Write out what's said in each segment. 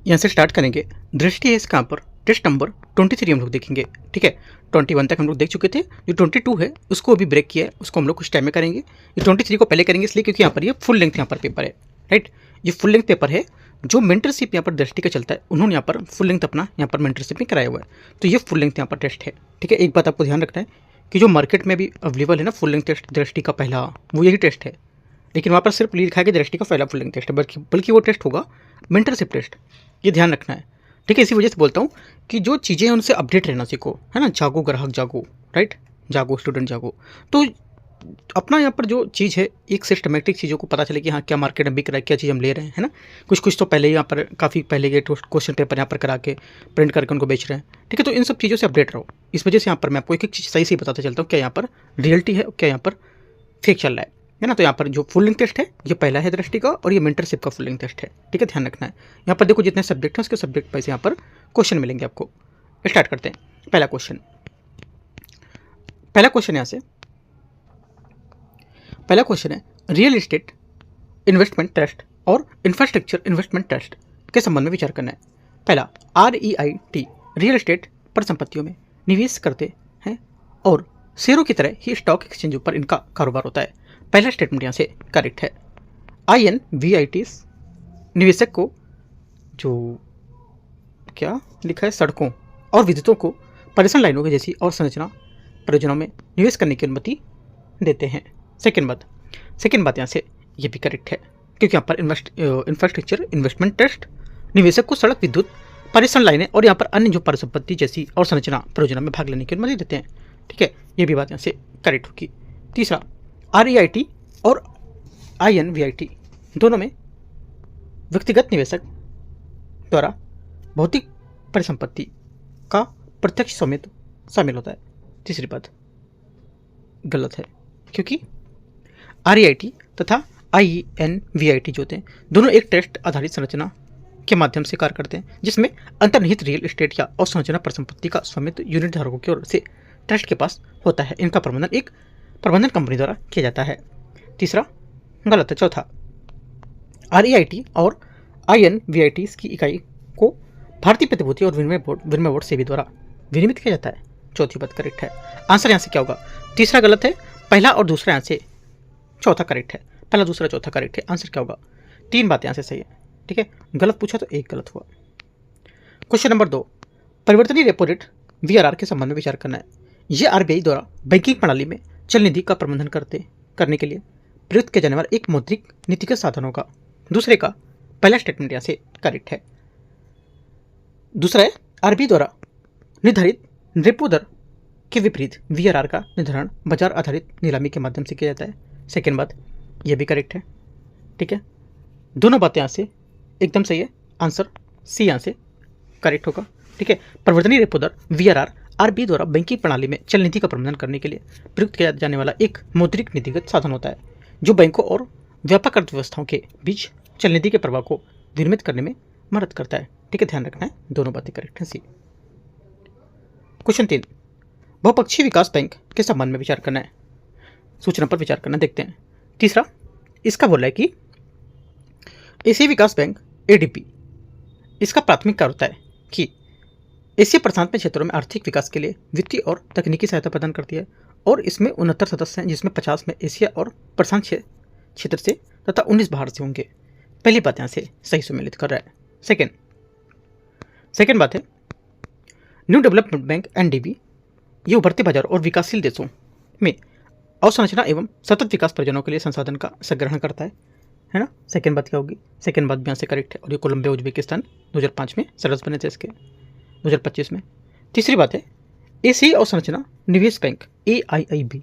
यहाँ से स्टार्ट करेंगे। दृष्टि है इसका, यहाँ पर टेस्ट नंबर 23 हम लोग देखेंगे। ठीक है, 21 तक हम लोग देख चुके थे। जो 22 है उसको अभी ब्रेक किया है, उसको हम लोग कुछ टाइम में करेंगे। ये 23 को पहले करेंगे इसलिए क्योंकि यहाँ पर ये फुल लेंथ यहाँ पर पेपर है। राइट, ये फुल लेंथ पेपर है। जो मेंटरशिप यहाँ पर दृष्टि का चलता है उन्होंने यहाँ पर फुल लेंथ अपना यहाँ पर मेंटरशिप में कराया हुआ है, तो ये फुल लेंथ यहाँ पर टेस्ट है। ठीक है, एक बात आपको ध्यान रखना है कि जो मार्केट में भी अवेलेबल है ना फुल लेंथ टेस्ट दृष्टि का पहला, वो यही टेस्ट है। लेकिन वहाँ पर सिर्फ लिखा है कि दृष्टि का पहला फुल लेंथ टेस्ट है, बल्कि वो टेस्ट होगा मेंटरशिप टेस्ट। ये ध्यान रखना है। ठीक है, इसी वजह से बोलता हूँ कि जो चीज़ें हैं उनसे अपडेट रहना सीखो, है ना। जागो ग्राहक जागो, राइट, जागो स्टूडेंट जागो। तो अपना यहाँ पर जो चीज़ है एक सिस्टमेटिक चीज़ों को पता चले कि हाँ क्या मार्केट में बिक रहा है, क्या चीज़ हम ले रहे हैं, है ना। कुछ तो पहले यहाँ पर काफ़ी पहले के क्वेश्चन पेपर यहाँ पर करा के प्रिंट करके उनको बेच रहे हैं। ठीक है, तो इन सब चीज़ों से अपडेट रहो। इस वजह से यहाँ पर मैं आपको एक एक चीज़ सही से बताता चलता हूँ, क्या यहाँ पर रियलिटी है, क्या यहाँ पर फेक चल रहा है ना। तो यहाँ पर जो फुल लेंथ टेस्ट है ये पहला है दृष्टि का, और ये मेंटरशिप का फुल लेंथ टेस्ट है। ठीक है, ध्यान रखना है। यहाँ पर देखो जितने सब्जेक्ट हैं उसके सब्जेक्ट वाइज यहाँ पर क्वेश्चन मिलेंगे आपको। स्टार्ट करते हैं। पहला क्वेश्चन यहाँ से पहला क्वेश्चन है रियल एस्टेट इन्वेस्टमेंट ट्रस्ट और इंफ्रास्ट्रक्चर इन्वेस्टमेंट ट्रस्ट के संबंध में विचार करना है। पहला, REIT रियल एस्टेट परिसंपत्तियों में निवेश करते हैं और शेयरों की तरह ही स्टॉक एक्सचेंज पर इनका कारोबार होता है। पहला स्टेटमेंट यहाँ से करेक्ट है। INVIT निवेशक को जो क्या लिखा है, सड़कों और विद्युतों को परिवहन लाइनों के जैसी और संरचना परियोजनाओं में निवेश करने की अनुमति देते हैं। सेकेंड बात यहाँ से ये भी करेक्ट है, क्योंकि यहाँ पर इंफ्रास्ट्रक्चर इन्वेस्टमेंट ट्रस्ट निवेशक को सड़क, विद्युत, परिवहन लाइनें और यहाँ पर अन्य जो परिसंपत्ति जैसी और संरचना परियोजना में भाग लेने की अनुमति देते हैं। ठीक है, ये भी बात यहाँ से करेक्ट होगी। तीसरा, REIT और INVIT दोनों में व्यक्तिगत निवेशक द्वारा भौतिक परिसंपत्ति का प्रत्यक्ष स्वामित्व शामिल होता है। तीसरी बात गलत है, क्योंकि REIT तथा INVIT जो होते हैं दोनों एक ट्रस्ट आधारित संरचना के माध्यम से कार्य करते हैं, जिसमें अंतर्निहित रियल एस्टेट या अवसंरचना परिसंपत्ति का स्वामित्व यूनिट धारकों की ओर से ट्रस्ट के पास होता है। इनका प्रबंधन एक प्रबंधन कंपनी द्वारा किया जाता है। तीसरा गलत है। चौथा, REIT और INVIT की इकाई को भारतीय प्रतिभूति और विनिमय बोर्ड सेबी द्वारा विनियमित किया जाता है। चौथी बात करेक्ट है। आंसर यहाँ से क्या होगा? तीसरा गलत है, पहला और दूसरा यहाँ से चौथा करेक्ट है। पहला, दूसरा, चौथा करेक्ट है। आंसर क्या होगा? तीन बातें यहाँ से सही है। ठीक है, गलत पूछा तो एक गलत हुआ। क्वेश्चन नंबर 2, परिवर्तनीय रेपो रेट VRR के संबंध में विचार करना है। यह RBI द्वारा बैंकिंग प्रणाली में चल निधि का प्रबंधन करने के लिए प्रयुक्त किया जाने वाला एक मौद्रिक नीतिगत साधन होगा। दूसरे का पहला स्टेटमेंट यहाँ से करेक्ट है। दूसरा है RBI द्वारा निर्धारित रेपो दर के विपरीत VRR का निर्धारण बाजार आधारित नीलामी के माध्यम से किया जाता है। सेकेंड बात यह भी करेक्ट है। ठीक है, दोनों बातें यहाँ से एकदम सही है। आंसर सी यहाँ से करेक्ट होगा। ठीक है, परिवर्तनीय रेपो दर VRR RBI द्वारा बैंकिंग प्रणाली में चल निधि का प्रबंधन करने के लिए प्रयुक्त किया जाने वाला एक मौद्रिक नीतिगत साधन होता है, जो बैंकों और व्यापक अर्थव्यवस्थाओं के बीच चल निधि के प्रवाह को विनियमित करने में मदद करता है। ठीक है, ध्यान रखना है, दोनों बातें करेक्ट हैं। सी। क्वेश्चन 3, बहुपक्षीय विकास बैंक के संबंध में विचार करना है, सूचना पर विचार करना। देखते हैं। तीसरा, इसका बोल रहा है कि एशियाई विकास बैंक ADB, इसका प्राथमिक कार्य होता है कि एशिया प्रशांत में क्षेत्रों में आर्थिक विकास के लिए वित्तीय और तकनीकी सहायता प्रदान करती है, और इसमें 69 सदस्य हैं, जिसमें 50 में एशिया और प्रशांत क्षेत्र से तथा 19 बाहर से होंगे। पहली बात यहाँ से सही सम्मिलित कर रहा है। सेकेंड बात है न्यू डेवलपमेंट बैंक NDB, ये उभरते बाजार और विकासशील देशों में अवसंरचना एवं सतत विकास परियोजनाओं के लिए संसाधन का संग्रहण करता है ना। सेकेंड बात क्या होगी? सेकेंड बात भी यहाँ से करेक्ट है, और ये कोलंबिया उज्बेकिस्तान 2005 में सदस्य बने थे इसके, 2025 में। तीसरी बात है एशियाई अवसंरचना निवेश बैंक AIIB,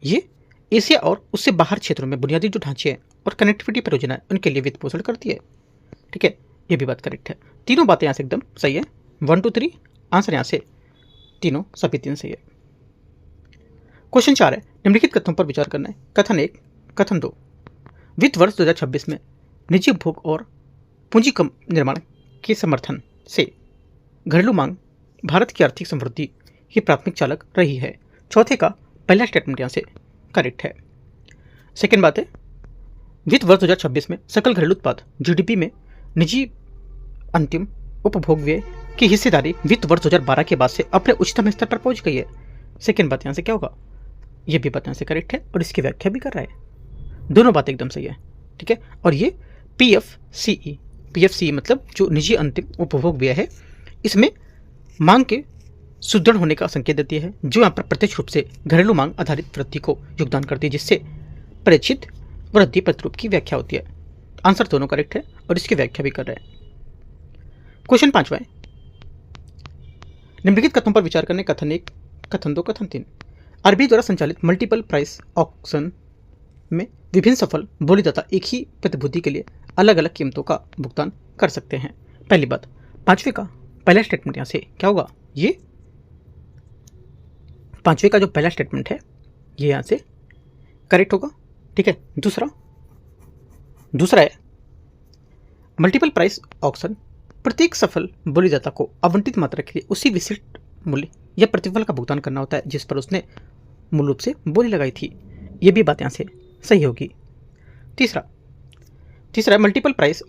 ये एशिया और उससे बाहर क्षेत्रों में बुनियादी जो ढांचे हैं और कनेक्टिविटी परियोजनाएं उनके लिए वित्त पोषण करती है। ठीक है, ये भी बात करेक्ट है। तीनों बातें यहाँ से एकदम सही है। 1 2 3 आंसर यहाँ से तीनों सभी तीन सही है। क्वेश्चन 4 है निम्नलिखित कथनों पर विचार करना है। कथन 1, कथन 2, वित्त वर्ष 2026 में निजी उपभोग और पूंजी कम निर्माण के समर्थन से घरेलू मांग भारत की आर्थिक समृद्धि की प्राथमिक चालक रही है। चौथे का पहला स्टेटमेंट यहाँ से करेक्ट है। सेकेंड बात है वित्त वर्ष 2026 में सकल घरेलू उत्पाद GDP में निजी अंतिम उपभोग व्यय की हिस्सेदारी वित्त वर्ष 2012 के बाद से अपने उच्चतम स्तर पर पहुंच गई है। सेकेंड बात यहाँ से क्या होगा, ये भी बात यहाँ से करेक्ट है और इसकी व्याख्या भी कर रहा है। दोनों बातें एकदम सही है, ठीक है। और ये पीएफसीई मतलब जो निजी अंतिम उपभोग व्यय है, इसमें मांग के सुदृढ़ होने का संकेत देती है, जो यहाँ पर प्रत्यक्ष रूप से घरेलू मांग आधारित वृद्धि को योगदान करती है, जिससे प्रेक्षित वृद्धि प्रतिरूप की व्याख्या होती है। आंसर दोनों करेक्ट है और इसकी व्याख्या भी कर रहे हैं। क्वेश्चन 5वां, निम्नलिखित कथनों पर विचार करने। कथन 1, कथन 2, कथन 3। आरबीआई द्वारा संचालित मल्टीपल प्राइस ऑक्शन में विभिन्न सफल बोलीदाता एक ही प्रतिभूति के लिए अलग अलग कीमतों का भुगतान कर सकते हैं। पहली बात, 5वें का पहला स्टेटमेंट यहाँ से क्या होगा, ये 5वें का जो पहला स्टेटमेंट है ये यहाँ से करेक्ट होगा, ठीक है। दूसरा है मल्टीपल प्राइस ऑक्शन प्रत्येक सफल बोलीदाता को आवंटित मात्रा के लिए उसी विशिष्ट मूल्य या प्रतिफल का भुगतान करना होता है जिस पर उसने मूल रूप से बोली लगाई थी। ये भी बात यहाँ से सही होगी। तीसरा मल्टीपल प्राइस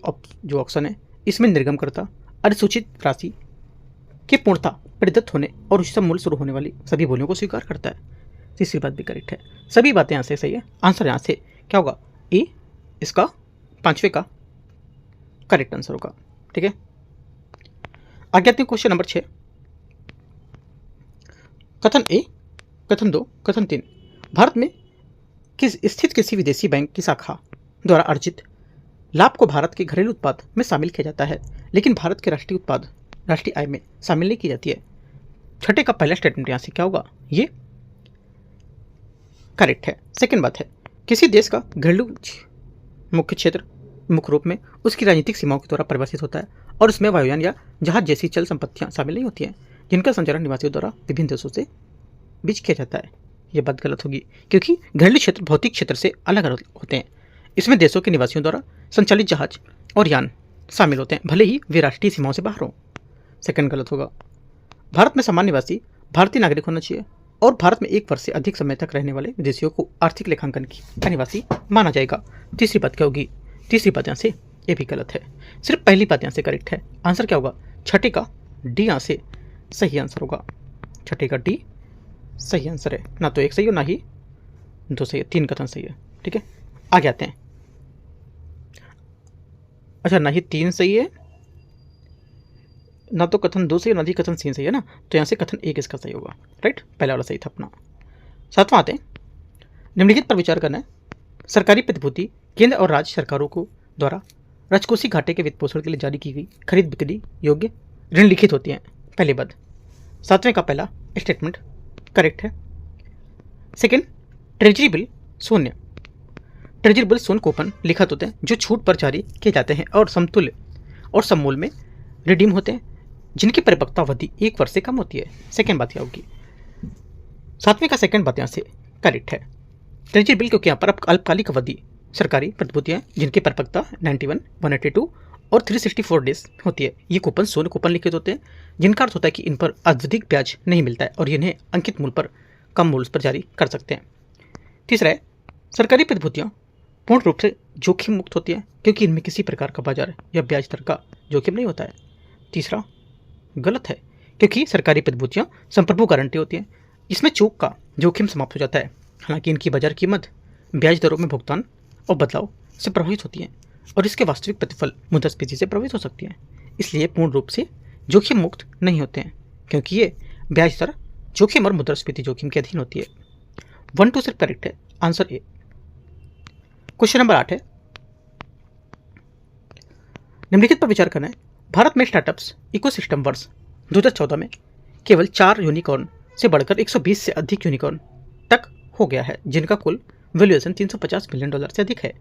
जो ऑक्शन है, इसमें निर्गमकर्ता अधिसूचित राशि के पूर्णता प्रदत्त होने और उच्चतम मूल्य शुरू होने वाली सभी बोलियों को स्वीकार करता है। तीसरी बात भी करेक्ट है, सभी बातें यहाँ से सही है। आंसर यहाँ से क्या होगा, ए इसका 5वें का करेक्ट आंसर होगा, ठीक है। आगे आते हैं क्वेश्चन नंबर 6। कथन 1, कथन 2, कथन 3। भारत में स्थित किसी विदेशी बैंक की शाखा द्वारा अर्जित लाभ को भारत के घरेलू उत्पाद में शामिल किया जाता है, लेकिन भारत के राष्ट्रीय आय में शामिल नहीं की जाती है। छठे का पहला स्टेटमेंट यहाँ से क्या होगा, ये करेक्ट है। सेकंड बात है, किसी देश का घरेलू मुख्य क्षेत्र मुख्य रूप में उसकी राजनीतिक सीमाओं के द्वारा परिभाषित होता है और उसमें वायुयान या जहाज जैसी चल संपत्तियां शामिल नहीं होती हैं, जिनका संचालन निवासियों द्वारा विभिन्न देशों से बीच किया जाता है। यह बात गलत होगी, क्योंकि घरेलू क्षेत्र भौतिक क्षेत्र से अलग अलग होते हैं। इसमें देशों के निवासियों द्वारा संचालित जहाज और यान शामिल होते हैं, भले ही वे राष्ट्रीय सीमाओं से बाहर हों। सेकंड गलत होगा। भारत में सामान्य निवासी भारतीय नागरिक होना चाहिए और भारत में 1 वर्ष से अधिक समय तक रहने वाले विदेशियों को आर्थिक लेखांकन का निवासी माना जाएगा। तीसरी बात क्या होगी, तीसरी बात यहाँ से ये भी गलत है, सिर्फ पहली बात यहाँ से करेक्ट है। आंसर क्या होगा, छठे का डी यहाँ से सही आंसर होगा। छठे का डी सही आंसर है, ना तो 1 सही है ना ही 2 सही है, 3 कथन सही है, ठीक है। आगे आते हैं। अच्छा, ना ही 3 सही है, ना तो कथन 2 सही है, ना ही कथन 3 सही है ना, तो यहाँ से कथन 1 इसका सही होगा, राइट। पहला वाला सही था अपना। 7वां आते हैं, निम्नलिखित पर विचार करना है। सरकारी प्रतिभूति केंद्र और राज्य सरकारों को द्वारा राजकोषीय घाटे के वित्त पोषण के लिए जारी की गई खरीद बिक्री योग्य ऋण लिखित होती हैं। पहली बात, 7वें का पहला स्टेटमेंट करेक्ट है। सेकंड, ट्रेजरी बिल शून्य कूपन लिखित होते हैं जो छूट पर जारी किए जाते हैं और समतुल्य और सममूल में रिडीम होते हैं, जिनकी परिपक्वता अवधि 1 वर्ष से कम होती है। सेकंड बात क्या होगी, 7वें का सेकंड बात यहाँ से करेक्ट है। ट्रेजरी बिल क्योंकि यहाँ पर अल्पकालिक अवधि सरकारी प्रतिभूतियाँ जिनकी परिपक्वता 91, 182 और 364 डेज होती है, ये कूपन शून्य कूपन लिखित होते हैं, जिनका अर्थ होता है कि इन पर अत्यधिक ब्याज नहीं मिलता है और इन्हें अंकित मूल्य पर कम मूल्य पर जारी कर सकते हैं। तीसरा है, सरकारी प्रतिभूतियाँ पूर्ण रूप से जोखिम मुक्त होती हैं क्योंकि इनमें किसी प्रकार का बाजार या ब्याज दर का जोखिम नहीं होता है। तीसरा गलत है, क्योंकि सरकारी प्रतिभूतियाँ संप्रभु गारंटी होती हैं, इसमें चूक का जोखिम समाप्त हो जाता है। हालांकि इनकी बाजार कीमत ब्याज दरों में भुगतान और बदलाव से प्रभावित होती हैं और इसके वास्तविक प्रतिफल मुद्रास्फीति से प्रभावित हो सकती हैं, इसलिए पूर्ण रूप से जोखिम मुक्त नहीं होते हैं क्योंकि ये ब्याज दर जोखिम और मुद्रास्फीति जोखिम के अधीन होती है। 1, 2 सिर्फ करेक्ट है, आंसर ए। क्वेश्चन नंबर 8 है, निम्नलिखित पर विचार करना है। भारत में स्टार्टअप्स इकोसिस्टम वर्ष 2014 में केवल 4 यूनिकॉर्न से बढ़कर 120 से अधिक यूनिकॉर्न तक हो गया है, जिनका कुल वैल्यूएशन $350 मिलियन से अधिक है।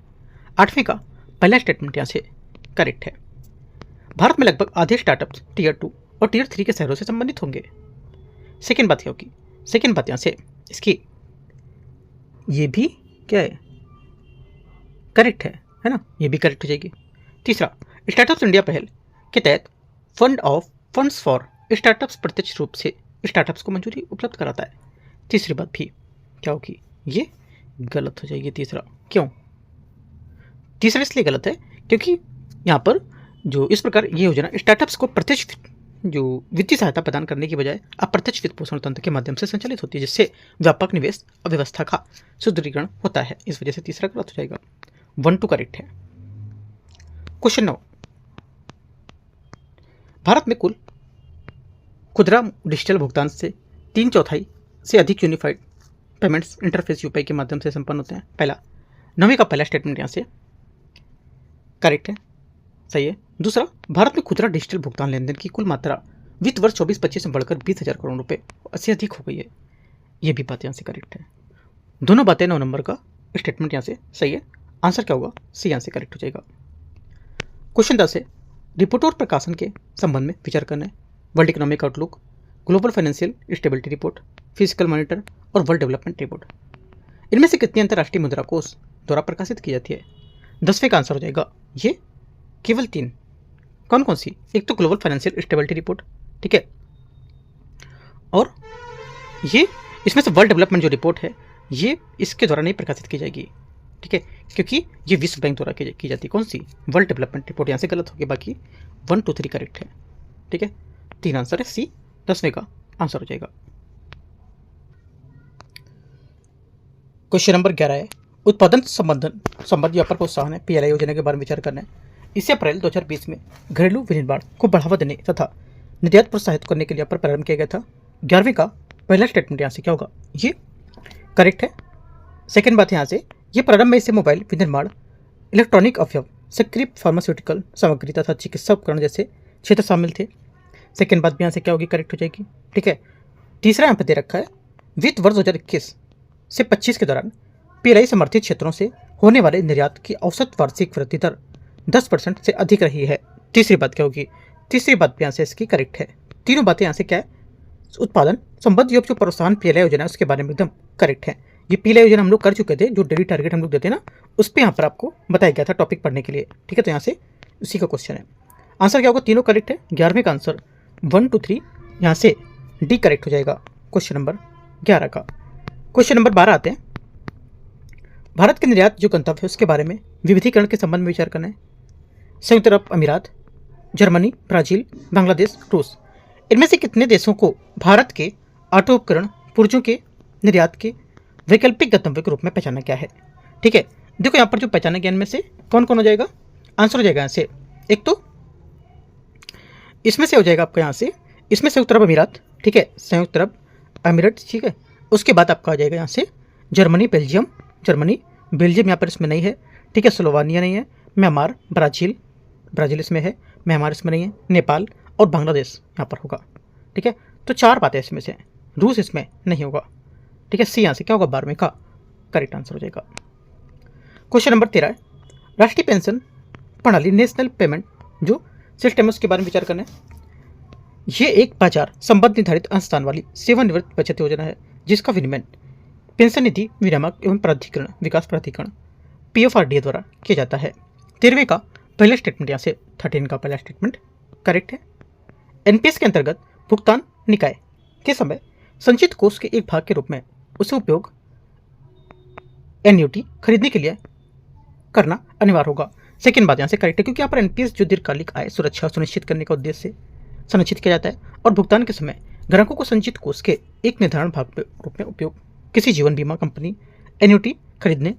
8वें का पहला स्टेटमेंट यहाँ से करेक्ट है। भारत में लगभग आधे स्टार्टअप्स टियर 2 और टियर 3 के शहरों से संबंधित होंगे। सेकेंड बात क्या होगी, सेकेंड बात यहाँ से इसकी ये भी क्या है, करेक्ट है ना, ये भी करेक्ट हो जाएगी। तीसरा, स्टार्टअप्स इंडिया पहल के तहत फंड्स फॉर स्टार्टअप्स प्रत्यक्ष रूप से स्टार्टअप्स को मंजूरी उपलब्ध कराता है। तीसरी बात भी क्या होगी, ये गलत हो जाएगी। तीसरा क्यों, तीसरा इसलिए गलत है क्योंकि यहाँ पर जो इस प्रकार ये योजना स्टार्टअप्स को प्रत्यक्ष जो वित्तीय सहायता प्रदान करने की बजाय अप्रत्यक्ष वित्त पोषण तंत्र के माध्यम से संचालित होती है, जिससे व्यापक निवेश अव्यवस्था का सुदृढ़ीकरण होता है। इस वजह से तीसरा गलत हो जाएगा, 1 2 करेक्ट है। क्वेश्चन 9, भारत में कुल खुदरा डिजिटल भुगतान से 3/4 से अधिक यूनिफाइड पेमेंट्स इंटरफेस यूपीआई के माध्यम से संपन्न होते हैं। पहला 9वीं का पहला स्टेटमेंट यहाँ से करेक्ट है, सही है। दूसरा, भारत में खुदरा डिजिटल भुगतान लेन देन की कुल मात्रा वित्त वर्ष 24-25 में बढ़कर 20,000 करोड़ रुपए से अधिक हो गई है। ये भी बात यहाँ से करेक्ट है। दोनों बातें 9 नंबर का स्टेटमेंट यहाँ से सही है। आंसर क्या होगा, सी यहाँ से करेक्ट हो जाएगा। क्वेश्चन 10 है, रिपोर्ट और प्रकाशन के संबंध में विचार करना है। World economic outlook, global financial stability report, physical monitor और वर्ल्ड डेवलपमेंट रिपोर्ट, इनमें से कितनी अंतर्राष्ट्रीय मुद्रा कोष द्वारा प्रकाशित की जाती है? 10वें का आंसर हो जाएगा ये केवल 3। कौन कौन सी? एक तो ग्लोबल फाइनेंशियल स्टेबिलिटी रिपोर्ट, ठीक है, और ये इसमें से वर्ल्ड डेवलपमेंट जो रिपोर्ट है ये इसके द्वारा नहीं प्रकाशित की जाएगी, ठीक है, क्योंकि ये विश्व बैंक द्वारा की जाती है। कौन सी? World development report. यहाँ से गलत हो गया, बाकी 1 2 3 करेक्ट है, ठीक है। 3 आंसर है, सी 10वें का आंसर हो जाएगा। क्वेश्चन नंबर 11 है, उत्पादन संबंध व्यापार प्रोत्साहन है, पीएलआई योजना के बारे में विचार करना है। इसे अप्रैल 2020 में घरेलू विनिर्माण को बढ़ावा देने तथा निर्यात प्रोत्साहित करने के लिए प्रारंभ किया गया था। 11वें का पहला स्टेटमेंट यहाँ से क्या होगा, ये करेक्ट है। सेकेंड बात यहाँ से, ये प्रारंभ में इसे मोबाइल विनिर्माण, इलेक्ट्रॉनिक अवयव, सक्रिय फार्मास्यूटिकल सामग्री तथा चिकित्सा उपकरण जैसे क्षेत्र शामिल थे। सेकेंड बात भी यहाँ से क्या होगी, करेक्ट हो जाएगी, ठीक है। तीसरा यहाँ पर दे रखा है, वित्त वर्ष 2021 से 25 के दौरान पीएलआई समर्थित क्षेत्रों से होने वाले निर्यात की औसत वार्षिक वृद्धि दर 10% से अधिक रही है। तीसरी बात क्या होगी, तीसरी बात भी यहाँ से इसकी करेक्ट है। तीनों बातें यहाँ से क्या है, उत्पादन संबंध जो प्रोत्साहन पीएलआई योजना है उसके बारे में एकदम करेक्ट है। ये पीएलआई योजना हम लोग कर चुके थे, जो डेली टारगेट हम लोग देते हैं ना, उस पर यहाँ पर आपको बताया गया था टॉपिक पढ़ने के लिए, ठीक है। तो यहाँ से उसी का क्वेश्चन है। आंसर क्या होगा, तीनों करेक्ट है। 11वें का आंसर 1 2 3 यहाँ से डी करेक्ट हो जाएगा क्वेश्चन नंबर 11 का। क्वेश्चन नंबर 12 आते हैं, भारत के निर्यात जो गंतव्य है उसके बारे में विविधीकरण के संबंध में विचार करना है। संयुक्त अरब अमीरात, जर्मनी, ब्राजील, बांग्लादेश, रूस, इनमें से कितने देशों को भारत के ऑटो उपकरण पुर्जों के निर्यात के वैकल्पिक गंतव्य के रूप में पहचाना गया है? ठीक है, देखो यहाँ पर जो पहचाना गया इनमें से कौन कौन हो जाएगा, आंसर हो जाएगा यहाँ से, एक तो इसमें से हो जाएगा आपका यहाँ से, इसमें संयुक्त अरब अमीरात, ठीक है, संयुक्त अरब अमीरात, ठीक है। उसके बाद आपका आ जाएगा यहाँ से जर्मनी, बेल्जियम, जर्मनी, बेल्जियम यहाँ पर इसमें नहीं है, ठीक है, स्लोवानिया नहीं है, म्यांमार, ब्राज़ील, ब्राज़ील इसमें है, म्यांमार इसमें नहीं है, नेपाल और बांग्लादेश यहाँ पर होगा, ठीक है। तो 4 बातें इसमें से, रूस इसमें नहीं होगा, ठीक है। सी यहाँ से क्या होगा, 12वें का करेक्ट आंसर हो जाएगा। क्वेश्चन नंबर 13 है, राष्ट्रीय पेंशन प्रणाली नेशनल पेमेंट जो सिस्टम है उसके बारे में विचार करना है। ये एक बाजार संबद्ध निर्धारित अंशदान वाली सेवानिवृत्त बचत योजना है जिसका विनियमन पेंशन निधि विनियामक एवं प्राधिकरण विकास प्राधिकरण PFRDA द्वारा किया जाता है। 13वें का पहला स्टेटमेंट यहाँ से 13 का पहला स्टेटमेंट करेक्ट है। NPS के अंतर्गत भुगतान निकाय के समय संचित कोष के एक भाग के रूप में उसे उपयोग एन्युटी खरीदने के लिए करना अनिवार्य होगा। सेकेंड बात यहाँ से करेक्ट है, क्योंकि यहाँ पर NPS जो दीर्घकालिक आय सुरक्षा सुनिश्चित करने का उद्देश्य से संरक्षित किया जाता है और भुगतान के समय ग्राहकों को संचित कोष के एक निर्धारण भाग के रूप में उपयोग किसी जीवन बीमा कंपनी एन्युटी खरीदने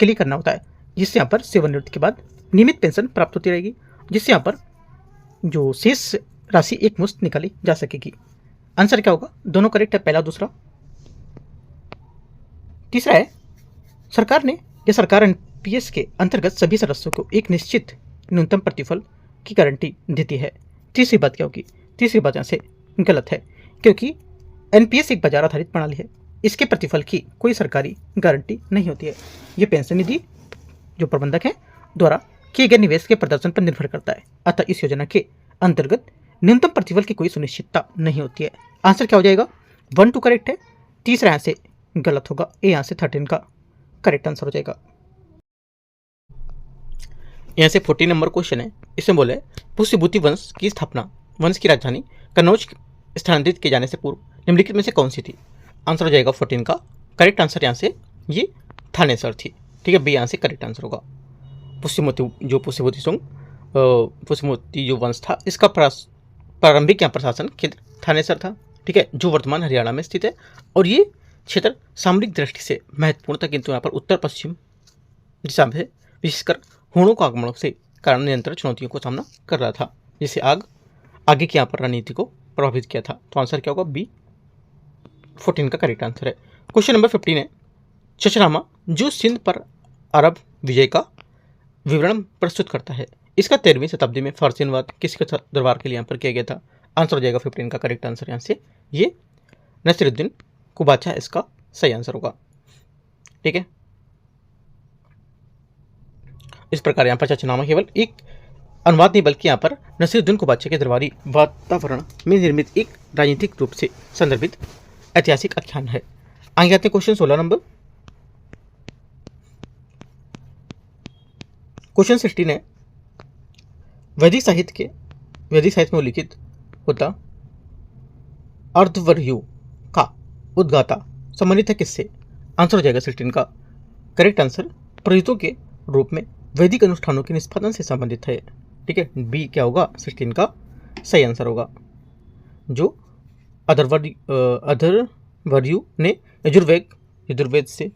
के लिए करना होता है, जिससे यहाँ पर सेवानिवृत्ति के बाद नियमित पेंशन प्राप्त होती रहेगी, जिससे यहाँ पर जो शेष राशि एक मुश्त निकाली जा सकेगी। आंसर क्या होगा, दोनों करेक्ट है, पहला दूसरा। तीसरा है, सरकार NPS के अंतर्गत सभी सदस्यों को एक निश्चित न्यूनतम प्रतिफल की गारंटी देती है। तीसरी बात क्या होगी, तीसरी बात यहाँ से गलत है, क्योंकि NPS एक बाजार आधारित प्रणाली है, इसके प्रतिफल की कोई सरकारी गारंटी नहीं होती है। ये पेंशन निधि जो प्रबंधक है द्वारा किए गए निवेश के प्रदर्शन पर निर्भर करता है, अतः इस योजना के अंतर्गत न्यूनतम प्रतिफल की कोई सुनिश्चितता नहीं होती है। आंसर क्या हो जाएगा, 1 2 करेक्ट है, तीसरा यहाँ से गलत होगा, ए यहाँ से 13 का करेक्ट आंसर हो जाएगा। यहाँ से 14 नंबर क्वेश्चन है, इसमें बोले पुष्यभूति वंश की स्थापना वंश की राजधानी कन्नौज स्थानांतरित किए जाने से पूर्व निम्नलिखित में से कौन सी थी? आंसर हो जाएगा 14 का करेक्ट आंसर यहाँ से ये थानेसर थी, ठीक है, बी यहाँ से करेक्ट आंसर होगा। पुष्यभूति सुंग पुष्पमोती जो वंश था इसका प्रारंभिक यहाँ प्रशासन केंद्र थानेसर था, ठीक है, जो वर्तमान हरियाणा में स्थित है। और ये क्षेत्र सामरिक दृष्टि से महत्वपूर्ण था, किंतु यहाँ पर उत्तर पश्चिम दिशा में विशेषकर हुणों के आगमनों से कारण निरंतर चुनौतियों को सामना कर रहा था, जिससे आगे की यहाँ पर रणनीति को प्रभावित किया था। तो आंसर क्या होगा? B14 का करेक्ट आंसर है। क्वेश्चन नंबर 15 है, चचनामा जो सिंध पर अरब विजय का विवरण प्रस्तुत करता है, इसका 13वीं शताब्दी में फारसी अनुवाद किसके दरबार के लिए यहाँ पर किया गया था? आंसर हो जाएगा 15 का करेक्ट आंसर यहाँ से ये नसीरुद्दीन कुबाचा इसका सही आंसर होगा, ठीक है। इस प्रकार यहाँ पर चचनामा केवल एक अनुवाद नहीं बल्कि यहाँ पर नसीरुद्दीन कुबाचा के दरबारी वातावरण में निर्मित एक राजनीतिक रूप से संदर्भित ऐतिहासिक आख्यान है। आगे आते हैं क्वेश्चन 16 नंबर। क्वेश्चन 16 है, वैदिक साहित्य में उल्लिखित होता अर्धवर्यु का उद्गाता संबंधित है किससे? आंसर हो जाएगा 16 का करेक्ट आंसर प्रयुक्तों के रूप में वैदिक अनुष्ठानों के निष्पादन से संबंधित है, ठीक है। बी क्या होगा? 16 का सही आंसर होगा। जो अधर्वर्यु ने यजुर्वेद से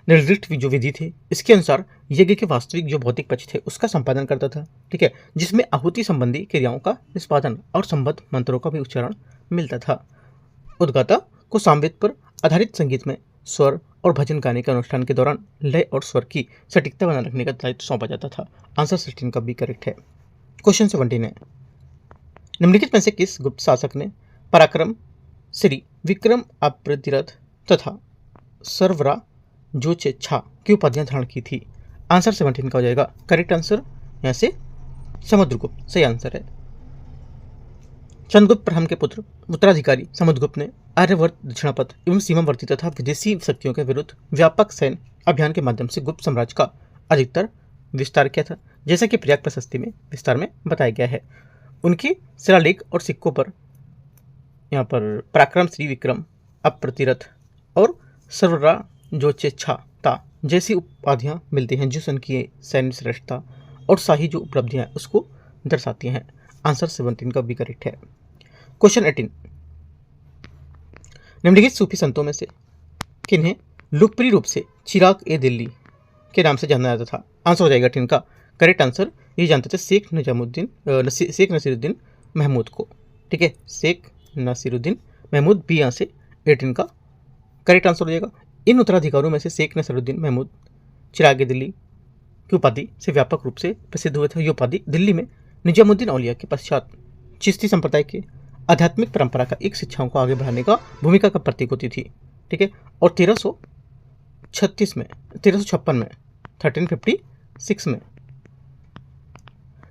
निर्दिष्ट जो विधि थे इसके अनुसार यज्ञ के वास्तविक जो भौतिक पक्ष थे उसका संपादन करता था, ठीक है, जिसमें आहुति संबंधी क्रियाओं का निष्पादन और संबद्ध मंत्रों का भी उच्चारण मिलता था। उद्गाता को सामवेद पर आधारित संगीत में स्वर और भजन गाने के अनुष्ठान के दौरान लय और स्वर की सटीकता बनाए रखने का दायित्व सौंपा जाता था। आंसर 16 का बी करेक्ट है। क्वेश्चन 17 है, निम्नलिखित में से किस गुप्त शासक ने पराक्रम श्री विक्रम अप्रतिरथ तथा सर्वरा जोचेच्छा की उपाधियां धारण की थी? आंसर 17 का हो जाएगा करेक्ट आंसर यहाँ से समुद्रगुप्त सही आंसर है। चंद्रगुप्त प्रथम के पुत्र उत्तराधिकारी समुद्रगुप्त ने आर्यवर्त, दक्षिणापथ एवं सीमावर्ती तथा विदेशी शक्तियों के विरुद्ध व्यापक सैन्य अभियान के माध्यम से गुप्त साम्राज्य का अधिकतर विस्तार किया था, जैसा कि प्रयाग प्रशस्ति में विस्तार में बताया गया है। उनके शिलालेख और सिक्कों पर यहाँ पर पराक्रम श्री विक्रम अप्रतिरथ और सर्वरा जोचेच्छा जैसी उपाधियां मिलती हैं, जो उनकी सैन्य श्रेष्ठता और शाही जो उपलब्धियां हैं उसको दर्शाती हैं। आंसर 17 का भी करेक्ट है। क्वेश्चन 18, निम्नलिखित सूफी संतों में से किन्हें लोकप्रिय रूप से चिराग ए दिल्ली के नाम से जाना जाता था? आंसर हो जाएगा 18 का करेक्ट आंसर ये जानते थे शेख नसीरुद्दीन महमूद को, ठीक है, शेख नसीरुद्दीन महमूद बी यहाँ से 18 का करेक्ट आंसर हो जाएगा। इन उत्तराधिकारियों में से शेख नसीरुद्दीन महमूद चिराग ए दिल्ली की उपाधि से व्यापक रूप से प्रसिद्ध हुए थे। ये उपाधि दिल्ली में निजामुद्दीन औलिया के पश्चात चिश्ती संप्रदाय के आध्यात्मिक परंपरा का एक शिक्षाओं को आगे बढ़ाने का भूमिका का प्रतीक होती थी, ठीक है। और 1356 में 1356 में,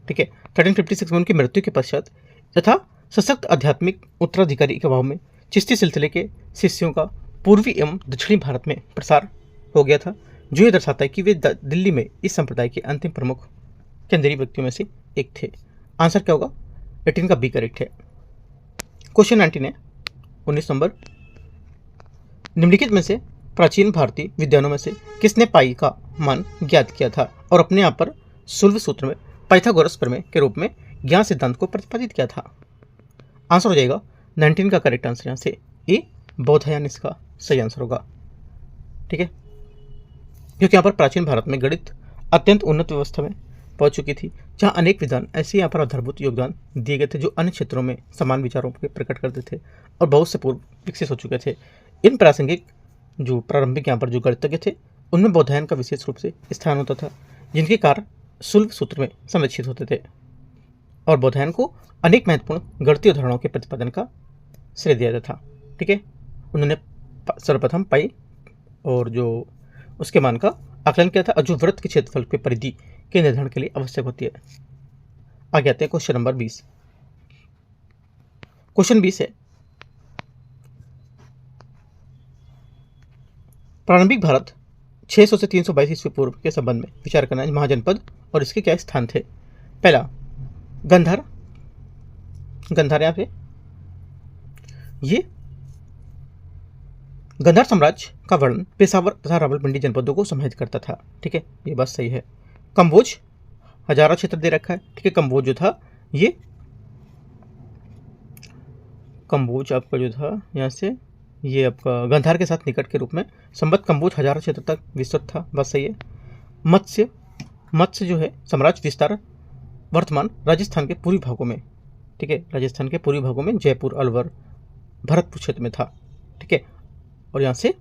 ठीक है, 1356 में उनकी मृत्यु के पश्चात तथा सशक्त आध्यात्मिक उत्तराधिकारी के अभाव में चिश्ती सिलसिले के शिष्यों का पूर्वी एवं दक्षिणी भारत में प्रसार हो गया था, जो ये दर्शाता है कि वे दिल्ली में इस संप्रदाय के अंतिम प्रमुख केंद्रीय व्यक्तियों में से एक थे। आंसर क्या होगा? 18 का बी करेक्ट है। क्वेश्चन 19 है 19 नंबर, निम्नलिखित में से प्राचीन भारतीय विद्वानों में से किसने पाई का मान ज्ञात किया था और अपने आप पर सुलभ सूत्र में पाइथागोरस प्रमेय के रूप में ज्ञान सिद्धांत को प्रतिपादित किया था? आंसर हो जाएगा 19 का करेक्ट आंसर यहाँ से ए बौधायन इसका सही आंसर होगा, ठीक है, क्योंकि यहाँ पर प्राचीन भारत में गणित अत्यंत उन्नत व्यवस्था में पहुंच चुकी थी, जहाँ अनेक विद्वान ऐसे यहाँ पर आधारभूत योगदान दिए गए थे जो अन्य क्षेत्रों में समान विचारों को प्रकट करते थे और बहुत से पूर्व विकसित हो चुके थे। इन प्रासंगिक जो प्रारंभिक यहाँ पर जो गणितज्ञ थे उनमें बौधायन का विशेष रूप से स्थान होता था, जिनके कार्य सुलभ सूत्र में संरक्षित होते थे और बौधायन को अनेक महत्वपूर्ण गणितीय उदाहरणों के प्रतिपादन का श्रेय दिया जाता था, ठीक है। उन्होंने सर्वप्रथम पाई और जो उसके मान का आकलन किया था, जो वृत्त के क्षेत्रफल के परिधि के निर्धारण के लिए आवश्यक होती है। आगे आते हैं क्वेश्चन नंबर 20। क्वेश्चन 20 है, प्रारंभिक भारत 600 से 322 ईस्वी पूर्व के संबंध में विचार करना है। महाजनपद और इसके क्या स्थान थे? पहला गंधार यहाँ पे ये गंधार साम्राज्य का वर्णन पेशावर तथा रावलपिंडी जनपदों को समाहित करता था, ठीक है, ये बात सही है। कंबोज हजारा क्षेत्र दे रखा है। ठीक है, कंबोज जो था ये कंबोज आपका जो था यहाँ से ये आपका गंधार के साथ निकट के रूप में संबद्ध कंबोज हजारा क्षेत्र तक विस्तृत था। बात सही है। मत्स्य मत्स्य जो है साम्राज्य विस्तार वर्तमान राजस्थान के पूर्वी भागों में, ठीक है, राजस्थान के पूर्वी भागों में जयपुर, अलवर, भरतपुर क्षेत्र में था। ठीक है, और यहाँ से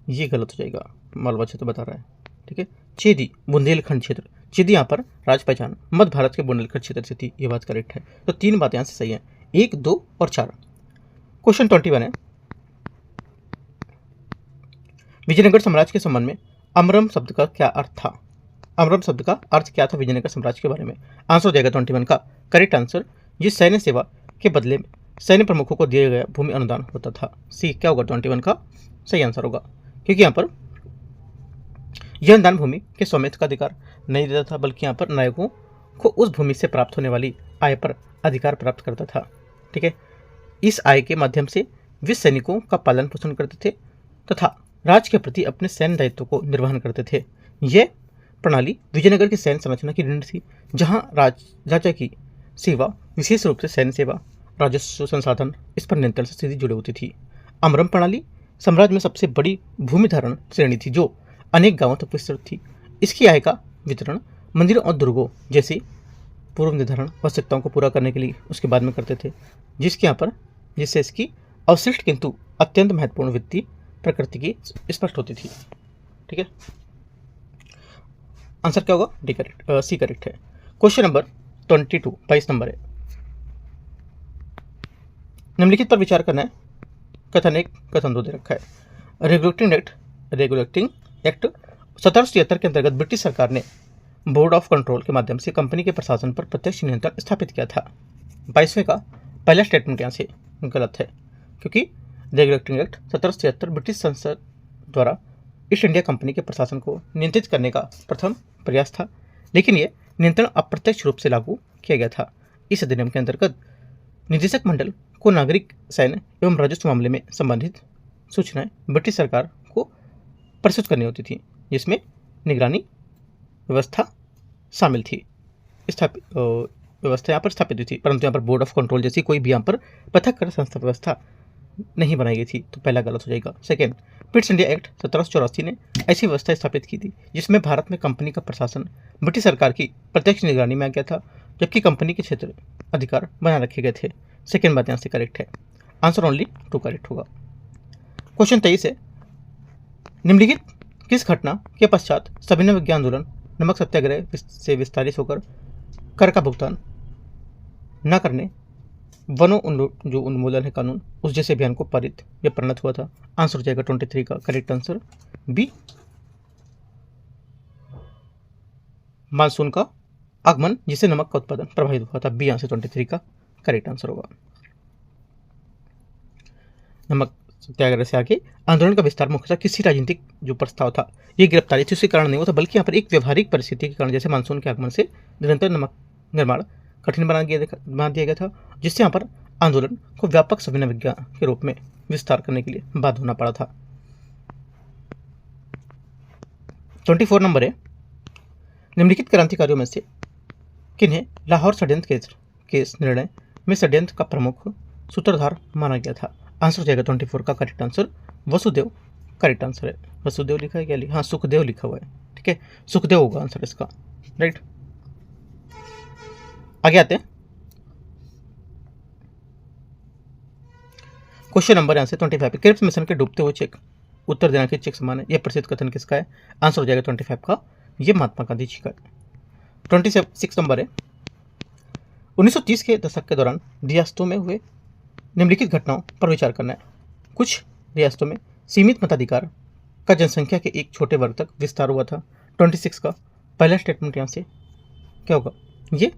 ये गलत हो जाएगा, मालवा क्षेत्र बता रहा है। ठीक है, चेदी बुंदेलखंड क्षेत्र, चेदी यहाँ पर राज पहचान मध्य भारत के बुंदेलखंड क्षेत्र से थी, ये बात करेक्ट है। तो 3 बात यहाँ से सही है, 1, 2 और 4। क्वेश्चन 21 है, विजयनगर साम्राज्य के संबंध में अमरम शब्द का क्या अर्थ था? अमरम शब्द का अर्थ क्या था विजयनगर साम्राज्य के बारे में? आंसर हो जाएगा 21 का करेक्ट आंसर, ये सैन्य सेवा के बदले में सैन्य प्रमुखों को दिया गया भूमि अनुदान होता था। सी क्या होगा 21 का सही आंसर होगा, क्योंकि यहाँ पर यह अनुदान भूमि के स्वामित्व का अधिकार नहीं देता था, बल्कि यहाँ पर नायकों को उस भूमि से प्राप्त होने वाली आय पर अधिकार प्राप्त करता था। ठीक है, इस आय के माध्यम से वे सैनिकों का पालन पोषण करते थे तथा राज्य के प्रति अपने सैन्य दायित्व को निर्वहन करते थे। यह प्रणाली विजयनगर की सैन्य संरचना की रीढ़ थी, जहां राजा की सेवा विशेष रूप से सैन्य सेवा, राजस्व संसाधन इस पर नियंत्रण से सीधी जुड़ी होती थी। अमरम प्रणाली साम्राज्य में सबसे बड़ी भूमि धारण श्रेणी थी जो अनेक गांवों तक विस्तृत थी। इसकी आय का वितरण मंदिरों और दुर्गों जैसे पूर्व निर्धारण आवश्यकताओं को पूरा करने के लिए उसके बाद में करते थे, जिससे इसकी अवशिष्ट किंतु अत्यंत महत्वपूर्ण वित्तीय प्रकृति की स्पष्ट होती थी। ठीक है, आंसर क्या होगा? डी करेक्ट, सी करेक्ट है। क्वेश्चन नंबर 22 22 नंबर है, निम्नलिखित पर विचार करना है। कथन 1 कथन 2 दे रखा है। रेगुलेटिंग एक्ट 1773 के अंतर्गत ब्रिटिश सरकार ने बोर्ड ऑफ कंट्रोल के माध्यम से कंपनी के प्रशासन पर प्रत्यक्ष नियंत्रण स्थापित किया था। 22वें का पहला स्टेटमेंट यहाँ से गलत है, क्योंकि रेगुलेटिंग एक्ट 1773 ब्रिटिश संसद द्वारा ईस्ट इंडिया कंपनी के प्रशासन को नियंत्रित करने का प्रथम प्रयास था, लेकिन यह नियंत्रण अप्रत्यक्ष रूप से लागू किया गया था। इस अधिनियम के अंतर्गत निदेशक मंडल को नागरिक, सैन्य एवं राजस्व मामले में संबंधित सूचनाएं ब्रिटिश सरकार को प्रस्तुत करनी होती थी, जिसमें निगरानी व्यवस्था शामिल थी। व्यवस्था यहाँ पर स्थापित हुई थी, परंतु यहाँ पर बोर्ड ऑफ कंट्रोल जैसी कोई भी यहाँ पर पृथक संस्था व्यवस्था नहीं बनाई गई थी, तो पहला गलत हो जाएगा। सेकेंड, पिट्स इंडिया एक्ट 1784 ने ऐसी व्यवस्था स्थापित की थी जिसमें भारत में कंपनी का प्रशासन ब्रिटिश सरकार की प्रत्यक्ष निगरानी में आ गया था, जबकि कंपनी के क्षेत्र अधिकार बना रखे गए थे। सेकेंड बात यहाँ से करेक्ट है, आंसर ओनली 2 करेक्ट होगा। क्वेश्चन 23 है, निम्नलिखित किस घटना के पश्चात सविनय विज्ञान आंदोलन, नमक सत्याग्रह से विस्तारित होकर कर का भुगतान न करने, वनों जो उन्मूलन है कानून, उस जैसे अभियान को पारित या परिणत हुआ था? आंसर हो जाएगा 23 का करेक्ट आंसर बी, मानसून का आगमन जिससे नमक का उत्पादन प्रभावित हुआ था। बी आंसर 23 का करेक्ट आंसर होगा। नमक सत्याग्रह से आगे आंदोलन का विस्तार मुख्यतः किसी राजनीतिक जो प्रस्ताव था, ये गिरफ्तारी थी, उसके कारण नहीं हुआ था, बल्कि यहाँ पर एक व्यवहारिक परिस्थिति के कारण, जैसे मानसून के आगमन से निरंतर नमक निर्माण कठिन बना दिया गया था, जिससे यहाँ पर आंदोलन को व्यापक सविनय विज्ञान के रूप में विस्तार करने के लिए बाध्य होना पड़ा था। 24 नंबर है, निम्नलिखित क्रांतिकारियों में से किन्हें लाहौर षड्यंत्र केस निर्णय में षड्यंत्र का प्रमुख सूत्रधार माना गया था? आंसर हो जाएगा 24 का correct answer Vasudev correct answer है। वसुदेव लिखा है क्या? हाँ, सुखदेव लिखा हुआ है। ठीक है, सुखदेव होगा आंसर इसका, राइट। आगे आते हैं क्वेश्चन नंबर यहाँ से 25। क्रिप्स मिशन के डूबते हुए चेक उत्तर देना के चेक समान है, यह प्रसिद्ध कथन किसका है? आंसर हो जाएगा 25 का, यह महात्मा गांधी जी का है। 26 नंबर है, 1930 के दशक के दौरान रियासतों में हुए निम्नलिखित घटनाओं पर विचार करना है। कुछ रियासतों में सीमित मताधिकार का जनसंख्या के एक छोटे वर्ग तक विस्तार हुआ था। 26 का पहला स्टेटमेंट यहाँ से क्या होगा? ये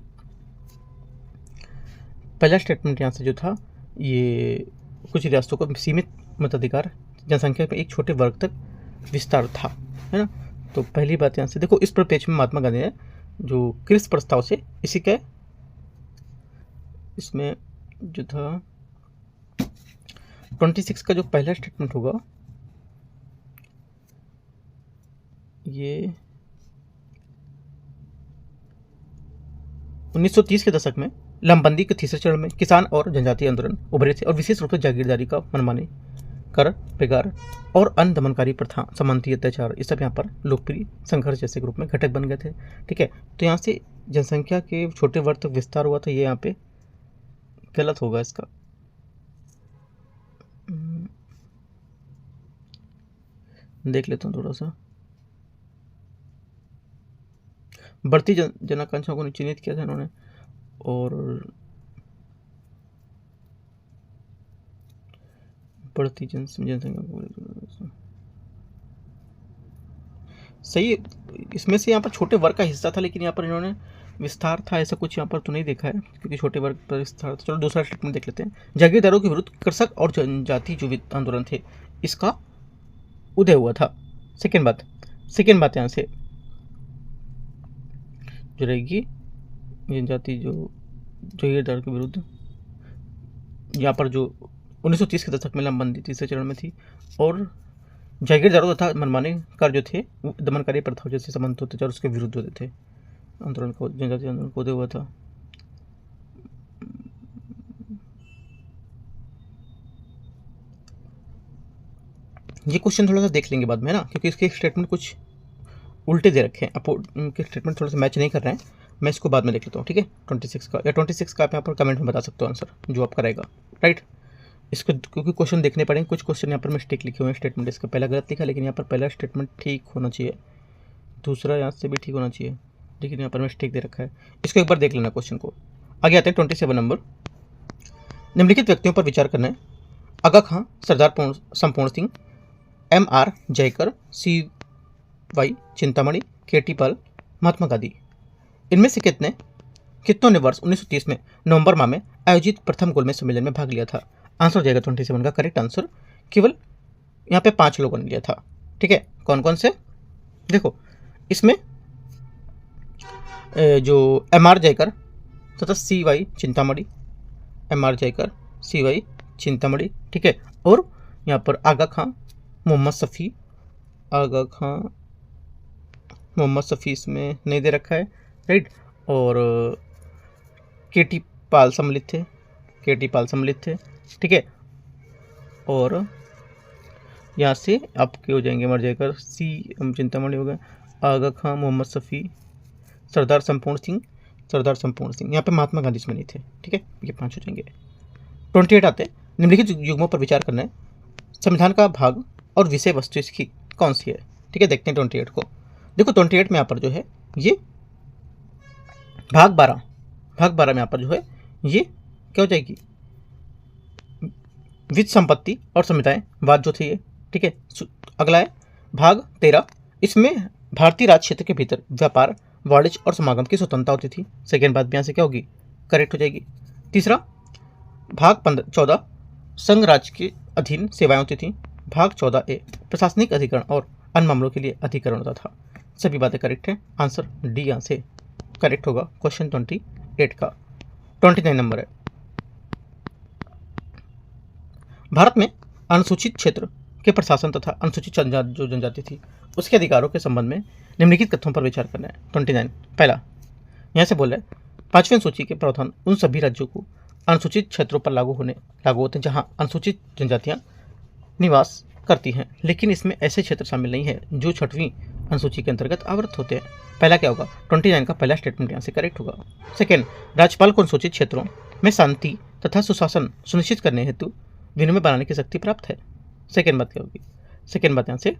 पहला स्टेटमेंट यहाँ से जो था, ये कुछ रियासतों को सीमित मताधिकार जनसंख्या के एक छोटे वर्ग तक विस्तार था, है ना। तो पहली बात यहाँ से देखो, इस परिप्रेक्ष्य में महात्मा गांधी ने जो क्रिप्स प्रस्ताव से इसी के इसमें जो था 26 का जो पहला स्टेटमेंट होगा, ये 1930 के दशक में लामबंदी के तीसरे चरण में किसान और जनजातीय आंदोलन उभरे थे और विशेष रूप से जागीरदारी का मनमानी, कर, बेगार और अन्य दमनकारी प्रथा, सामंती अत्याचार, ये सब यहाँ पर लोकप्रिय संघर्ष जैसे ग्रुप में घटक बन गए थे। ठीक है, तो यहाँ से जनसंख्या के छोटे वर्ग तक विस्तार हुआ था, ये यहाँ पे गलत होगा इसका। देख लेता हूँ थोड़ा सा। बढ़ती जनाकांक्षाओं को चिन्हित किया था इन्होंने और बढ़ती जनसंख्या को सही, इसमें से यहाँ पर छोटे वर्ग का हिस्सा था, लेकिन यहाँ पर इन्होंने विस्तार था ऐसा कुछ यहाँ पर तो नहीं देखा है, क्योंकि छोटे वर्ग पर विस्तार था। चलो दूसरा स्टेटमेंट देख लेते हैं। जागीरदारों के विरुद्ध कृषक और जनजाति जो आंदोलन थे, इसका उदय हुआ था। सेकेंड बात यहाँ से जो रहेगी, जनजाति जो जागीरदार के विरुद्ध, यहाँ पर जो 1930 के दशक में लामबंदी तीसरे चरण में थी और जागीरदारों तथा मनमाने कर जो थे दमनकारी प्रथाओं जैसे संबंध होते थे और उसके विरुद्ध होते थे। आंदोलन को, जनजाति आंदोलन को उदय हुआ था। ये क्वेश्चन थोड़ा सा देख लेंगे बाद में ना, क्योंकि इसके स्टेटमेंट कुछ उल्टे दे रखे हैं, इनके स्टेटमेंट थोड़ा सा मैच नहीं कर रहे हैं। मैं इसको बाद में देख लेता हूँ, ठीक है। 26 का या 26 का आप यहाँ पर कमेंट में बता सकते हो आंसर जो आपका रहेगा, राइट। इसको क्योंकि क्वेश्चन देखने पड़ेंगे, कुछ क्वेश्चन यहाँ पर मिस्टेक लिखे हुए हैं, स्टेटमेंट इसका पहला गलत लिखा, लेकिन यहाँ पर पहला स्टेटमेंट ठीक होना चाहिए, दूसरा यहाँ से भी ठीक होना चाहिए, लेकिन यहाँ पर मिस्टेक दे रखा है। इसको एक बार देख लेना क्वेश्चन को। आगे आते हैं 27 नंबर। निम्नलिखित व्यक्तियों पर विचार करना है। आगा खां, सरदार संपूर्ण Singh, M.R. Jayakar, C.Y. Chintamani, K.T. पाल, महात्मा गांधी। इनमें से कितनों ने वर्ष 1930 में नवंबर माह में आयोजित प्रथम गोलमेज सम्मेलन में भाग लिया था? आंसर हो जाएगा 27 का करेक्ट आंसर। केवल यहाँ पे 5 लोगों ने लिया था, ठीक है। कौन कौन से देखो, इसमें जो M.R. जयकर तथा C.Y. Chintamani, M.R. Jayakar, C.Y. Chintamani, ठीक है। और यहाँ पर आगा खां, मोहम्मद शफी, आगा खां, मोहम्मद शफी इसमें नहीं दे रखा है, राइट। और K.T. पाल सम्मिलित थे, K.T. पाल सम्मिलित थे, ठीक है। और यहाँ से आपके हो जाएंगे मर जाकर सी चिंतामणि हो गए, आगा खां, मोहम्मद शफी, सरदार संपूर्ण सिंह। यहाँ पे महात्मा गांधी इसमें नहीं थे, ठीक है। ये 5 हो जाएंगे। 28 आते हैं। निम्नलिखित युग्मों पर विचार करना है। संविधान का भाग और विषय वस्तु इसकी कौन सी है, ठीक है। देखते हैं 28 को। देखो 28 में यहाँ पर जो है ये भाग 12 में यहाँ पर जो है ये क्या हो जाएगी, वित्त संपत्ति और समुदायवाद जो थे ये, ठीक है। अगला है भाग 13, इसमें भारतीय राज क्षेत्र के भीतर व्यापार, वाणिज्य और समागम की स्वतंत्रता होती थी। सेकेंड बात भी यहाँ से क्या होगी, करेक्ट हो जाएगी। तीसरा भाग 14, संघ राज्य के अधीन सेवाएं होती थी। भाग 14A, प्रशासनिक अधिकरण और अन्य मामलों के लिए अधिकरण होता था। सभी बातें करेक्ट हैं, आंसर डी यहाँ से करेक्ट होगा क्वेश्चन 28 का। 29 नंबर है। भारत में अनुसूचित क्षेत्र के प्रशासन तथा अनुसूचित जो जनजाति थी उसके अधिकारों के संबंध में निम्नलिखित तथ्यों पर विचार करना है। 29 पहला यहाँ से बोला है 5वीं सूची के प्रावधान उन सभी राज्यों को अनुसूचित क्षेत्रों पर लागू होते हैं जहां अनुसूचित जनजातियां निवास करती हैं, लेकिन इसमें ऐसे क्षेत्र शामिल नहीं है जो 6वीं अनुसूची के अंतर्गत आवृत होते हैं। पहला क्या होगा, 29 का पहला स्टेटमेंट यहाँ से करेक्ट होगा। सेकेंड, राज्यपाल को अनुसूचित क्षेत्रों में शांति तथा सुशासन सुनिश्चित करने हेतु विनिमय बनाने की शक्ति प्राप्त है। सेकेंड बात क्या होगी, सेकेंड बात यहाँ से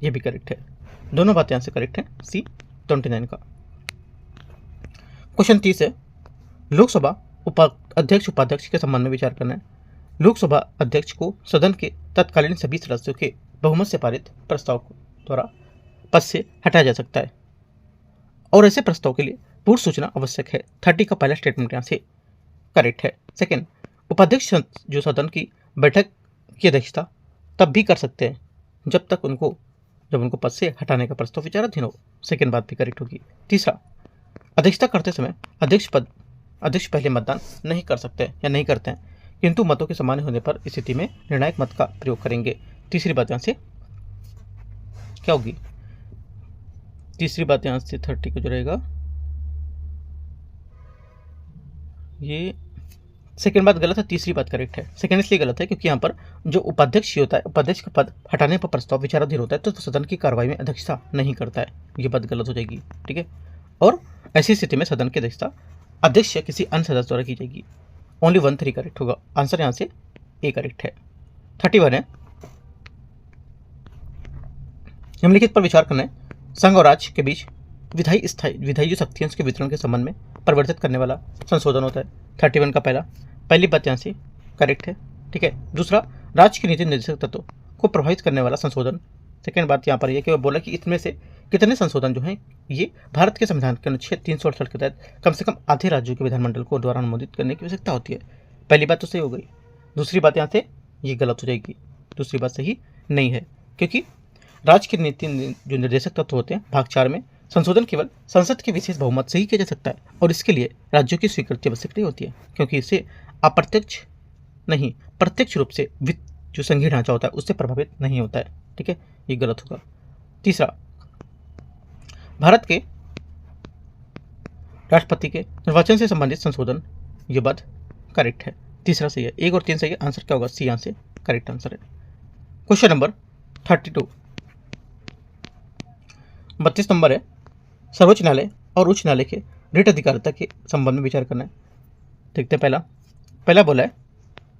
ये भी करेक्ट है, दोनों बातें यहाँ से करेक्ट है। सी 29 का। क्वेश्चन 30 है, लोकसभा अध्यक्ष उपाध्यक्ष के संबंध में विचार करना है। लोकसभा अध्यक्ष को सदन के तत्कालीन सभी सदस्यों के बहुमत से पारित प्रस्ताव द्वारा पद से हटाया जा सकता है और ऐसे प्रस्ताव के लिए पूर्व सूचना आवश्यक है। 30 का पहला स्टेटमेंट यहाँ से करेक्ट है। सेकेंड, उपाध्यक्ष जो सदन की बैठक की अध्यक्षता तब भी कर सकते हैं जब उनको पद से हटाने का प्रस्ताव विचाराधीन हो। सेकेंड बात भी करेक्ट होगी। तीसरा, अध्यक्षता करते समय अध्यक्ष पहले मतदान नहीं कर सकते या नहीं करते हैं, किंतु मतों के समान होने पर स्थिति में निर्णायक मत का प्रयोग करेंगे। तीसरी बात यहाँ से क्या होगी, तीसरी बात यहाँ से 30 को जो रहेगा ये सेकंड बात गलत है, तीसरी बात करेक्ट है। सेकंड इसलिए गलत है क्योंकि यहाँ पर जो उपाध्यक्ष ही होता है, उपाध्यक्ष का पद हटाने पर प्रस्ताव विचाराधीन होता है तो सदन की कार्रवाई में अध्यक्षता नहीं करता है, ये बात गलत हो जाएगी। ठीक है, और ऐसी स्थिति में सदन की अध्यक्षता अध्यक्ष या किसी अन्य सदस्य द्वारा की जाएगी। ओनली 1 3 करेक्ट होगा, आंसर यहाँ से ए करेक्ट है। 31 है, निम्नलिखित पर विचार करना है। संघ और राज्य के बीच विधायी जो शक्तियां उसके वितरण के संबंध में परिवर्तित करने वाला संशोधन होता है। 31 का पहली बात यहाँ से करेक्ट है। ठीक है, दूसरा, राज्य के नीति निर्देशक तत्व को प्रभावित करने वाला संशोधन। सेकेंड बात यहाँ पर यह कि वो बोला कि इनमें से कितने संशोधन जो हैं ये भारत के संविधान के अनुच्छेद 368 के तहत कम से कम आधे राज्यों के विधानमंडल को द्वारा अनुमोदित करने की आवश्यकता होती है। पहली बात तो सही हो गई, दूसरी बात यहाँ से ये गलत हो जाएगी, दूसरी बात सही नहीं है क्योंकि राज्य के नीति जो निर्देशक तत्व होते हैं भाग 4 में संशोधन केवल संसद के विशेष बहुमत से ही किया जा सकता है और इसके लिए राज्यों की स्वीकृति आवश्यक नहीं होती है क्योंकि इससे अप्रत्यक्ष नहीं प्रत्यक्ष रूप से वित्त जो संघीय ढांचा होता है उससे प्रभावित नहीं होता है। ठीक है, ये गलत होगा। तीसरा, भारत के राष्ट्रपति के निर्वाचन से संबंधित संशोधन, ये बात करेक्ट है, तीसरा सही है। 1 और 3 सही है, आंसर क्या होगा? सी यहाँ से करेक्ट आंसर है। क्वेश्चन नंबर 32 32 नंबर है, सर्वोच्च न्यायालय और उच्च न्यायालय के रिट अधिकारिता के संबंध में विचार करना है। देखते हैं, पहला बोला है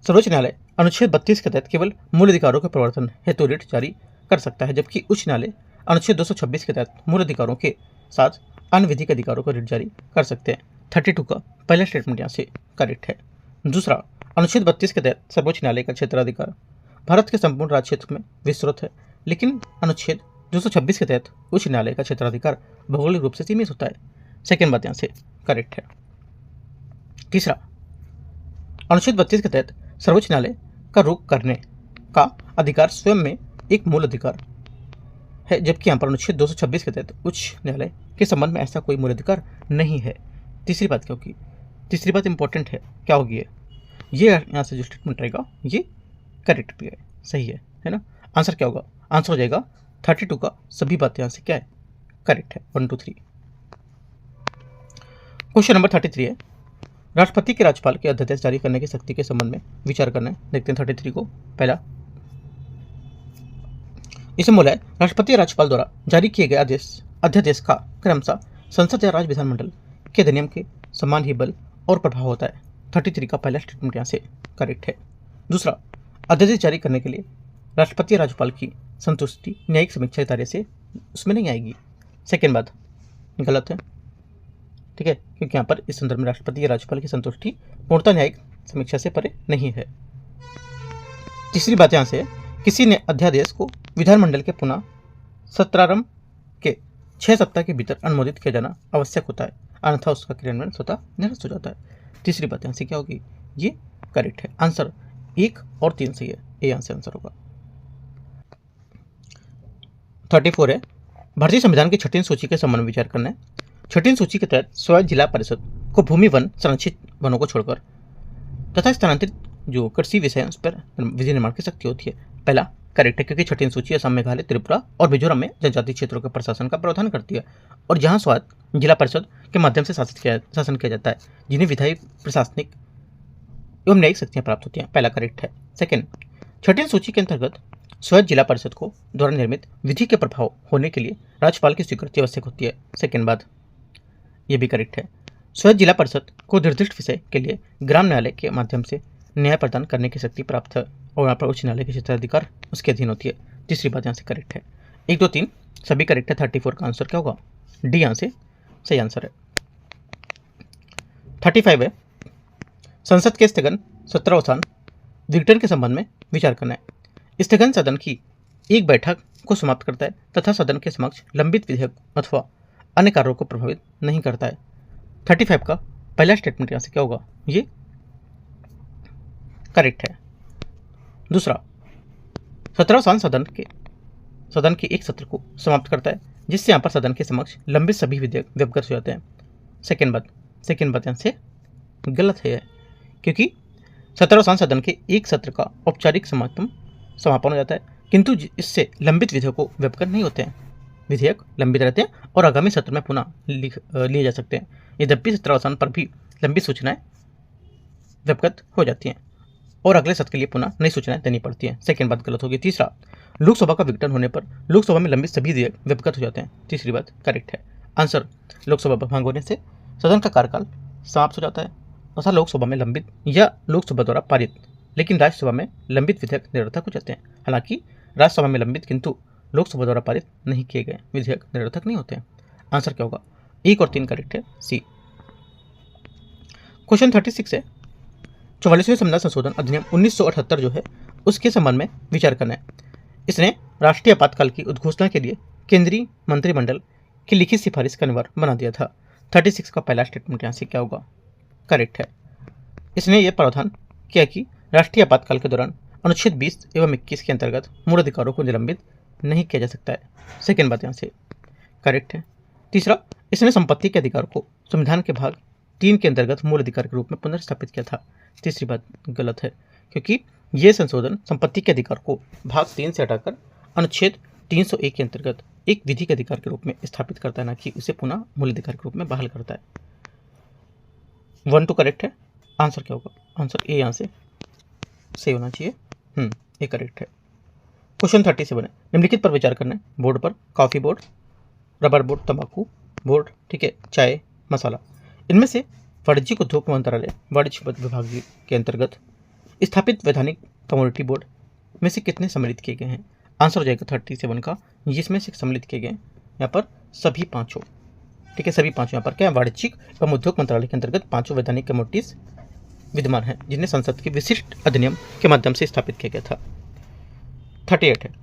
सर्वोच्च न्यायालय अनुच्छेद 32 के तहत केवल मूल अधिकारों के प्रवर्तन हेतु रिट जारी कर सकता है जबकि उच्च न्यायालय अनुच्छेद 226 के तहत मूल अधिकारों के साथ अन्य विधिक अधिकारों को रिट जारी कर सकते हैं। 32 का पहला स्टेटमेंट यहाँ से करेक्ट है। दूसरा, अनुच्छेद 32 के तहत सर्वोच्च न्यायालय का क्षेत्राधिकार भारत के संपूर्ण राज्य क्षेत्र में विस्तृत है लेकिन अनुच्छेद 226 के तहत उच्च न्यायालय का क्षेत्राधिकार भौगोलिक रूप से सीमित होता है। सेकेंड बात यहाँ से करेक्ट है। तीसरा, अनुच्छेद 32 के तहत सर्वोच्च न्यायालय का रुख करने का अधिकार स्वयं में एक मूल अधिकार है जबकि यहाँ पर अनुच्छेद 226 के तहत उच्च न्यायालय के संबंध में ऐसा कोई मूल अधिकार नहीं है। तीसरी बात क्या होगी? तीसरी बात इंपॉर्टेंट है, क्या होगी? ये यहाँ से जो स्टेटमेंट रहेगा ये करेक्ट भी है, सही है ना? आंसर क्या होगा? आंसर हो जाएगा 32 का सभी बातें यहाँ से क्या है? करेक्ट है। 1 2 3। क्वेश्चन नंबर 33 है, राष्ट्रपति के राज्यपाल के अध्यादेश जारी करने की शक्ति के संबंध में विचार करना है। देखते हैं 33 को। पहला, इसमें बोला है राष्ट्रपति या राज्यपाल द्वारा जारी किए गए अध्यादेश का क्रमशः संसद या राज्य विधानमंडल के अधिनियम के समान ही बल और प्रभाव होता है। 33 का पहला स्टेटमेंट यहाँ से करेक्ट है। दूसरा, अध्यादेश जारी करने के लिए राष्ट्रपति या राज्यपाल की संतुष्टि न्यायिक समीक्षा के दायरे से उसमें नहीं आएगी। सेकेंड बात गलत है, ठीक है, क्योंकि यहाँ पर इस संदर्भ में राष्ट्रपति या राज्यपाल की संतुष्टि पूर्णतः न्यायिक समीक्षा से परे नहीं है। तीसरी बात यहाँ से, किसी ने अध्यादेश को विधानमंडल के पुनः सत्रारंभ के 6 सप्ताह के भीतर अनुमोदित किया जाना आवश्यक होता है, अन्यथा उसका क्रियान्वयन स्वतः निरस्त हो जाता है। तीसरी बात यहाँ से क्या होगी? ये करेक्ट है। आंसर 1 और 3 सही है, ये यहाँ से आंसर होगा। 34 है, भारतीय संविधान की 6वीं सूची के संबंध में विचार करना है। 6वीं सूची के तहत स्वायत्त जिला परिषद को भूमि वन संरक्षित वनों को छोड़कर तथा स्थानांतरित जो कृषि विषय उस पर विधि निर्माण की शक्ति होती है। पहला करेक्ट है क्योंकि 6वीं सूची असम, मेघालय, त्रिपुरा और मिजोरम में जनजातीय क्षेत्रों के प्रशासन का प्रावधान करती है और जहां स्वायत्त जिला परिषद के माध्यम से शासन किया जाता है जिन्हें विधायी, प्रशासनिक एवं न्यायिक शक्तियां प्राप्त होती हैं। पहला करेक्ट है। सेकेंड, 6वीं सूची के अंतर्गत स्वायत्त जिला परिषद को द्वारा निर्मित विधि के प्रभाव होने के लिए राज्यपाल की स्वीकृति आवश्यक होती है। सेकेंड बात ये भी करेक्ट है। स्वायत्त जिला परिषद को निर्दिष्ट विषय के लिए ग्राम न्यायालय के माध्यम से न्याय प्रदान करने की शक्ति प्राप्त है और यहाँ पर उच्च न्यायालय के क्षेत्राधिकार उसके अधीन होती है। तीसरी बात यहाँ से करेक्ट है। 1 2 3 सभी करेक्ट है। 34 का आंसर क्या होगा? डी यहाँ से सही आंसर है। 35 है, संसद के स्थगन सत्रावसान विघटन के संबंध में विचार करना है। स्थगन सदन की एक बैठक को समाप्त करता है तथा सदन के समक्ष लंबित विधेयक अथवा अन्य कार्यों को प्रभावित नहीं करता है। 35 का पहला स्टेटमेंट यहाँ से क्या होगा? ये करेक्ट है। दूसरा, सत्रावसान सदन के एक सत्र को समाप्त करता है जिससे यहाँ पर सदन के समक्ष लंबित सभी विधेयक व्यवगत हो जाते हैं। सेकेंड बात यहाँ से गलत है क्योंकि सत्रावसान सदन के एक सत्र का औपचारिक समापन हो जाता है किंतु इससे लंबित विधेयकों को व्यवगत नहीं होते हैं। विधेयक लंबित रहते हैं और आगामी सत्र में पुनः लिए जा सकते हैं। यद्यपि सत्रावसान पर भी लंबी सूचनाएं व्यवगत हो जाती हैं और अगले सत्र के लिए पुनः नई सूचनाएं देनी पड़ती हैं। सेकेंड बात गलत होगी। तीसरा, लोकसभा का विघटन होने पर लोकसभा में लंबित सभी विधेयक व्यवगत हो जाते हैं। तीसरी बात करेक्ट है। आंसर, लोकसभा भंग होने से सदन का कार्यकाल समाप्त हो जाता है तथा लोकसभा में लंबित या लोकसभा द्वारा पारित लेकिन राज्यसभा में लंबित विधेयक निरर्थक हो जाते हैं। हालांकि राज्यसभा में लंबित किंतु लोकसभा द्वारा पारित नहीं किए गए विधेयक निरर्थक नहीं होते हैं। आंसर क्या होगा? 1 और 3 करेक्ट है, सी। क्वेश्चन 36 है, 44वें संविधान संशोधन अधिनियम 1978 जो है उसके संबंध में विचार करना है। इसने राष्ट्रीय आपातकाल की उद्घोषणा के लिए केंद्रीय मंत्रिमंडल की लिखित सिफारिश का अनिवार्य बना दिया था। 36 का पहला स्टेटमेंट यहाँ से क्या होगा? करेक्ट है। इसने यह प्रावधान किया कि राष्ट्रीय आपातकाल के दौरान अनुच्छेद 20 एवं 21 के अंतर्गत मूल अधिकारों को निलंबित नहीं किया जा सकता है। सेकेंड बात यहाँ से करेक्ट है। तीसरा, इसने संपत्ति के अधिकार को संविधान के भाग 3 के अंतर्गत मूल अधिकार के रूप में पुनर्स्थापित किया था। तीसरी बात गलत है क्योंकि यह संशोधन संपत्ति के अधिकार को भाग 3 से हटाकर अनुच्छेद 301 के अंतर्गत एक विधि के अधिकार के रूप में स्थापित करता है, ना कि उसे पुनः मूल अधिकार के रूप में बहाल करता है। 1 2 करेक्ट है। आंसर क्या होगा? आंसर ए यहाँ से सही होना चाहिए। ये करेक्ट है। क्वेश्चन 37 है, निम्नलिखित पर विचार करना है। बोर्ड पर कॉफी बोर्ड, रबर बोर्ड, तंबाकू बोर्ड, ठीक है, चाय, मसाला। इनमें से वाणिज्यिक उद्योग मंत्रालय वाणिज्य विभाग के अंतर्गत स्थापित वैधानिक कमोडिटी बोर्ड में से कितने सम्मिलित किए गए हैं? आंसर हो जाएगा 37 का, जिसमें से सम्मिलित किए गए यहाँ पर सभी पांचों, ठीक है, सभी पांचों। यहाँ पर क्या वाणिज्यिक एवं उद्योग मंत्रालय के अंतर्गत 5 वैधानिक कमोडिटीज विद्यमान है जिन्हें संसद के विशिष्ट अधिनियम के माध्यम से स्थापित किया गया था। 38 है,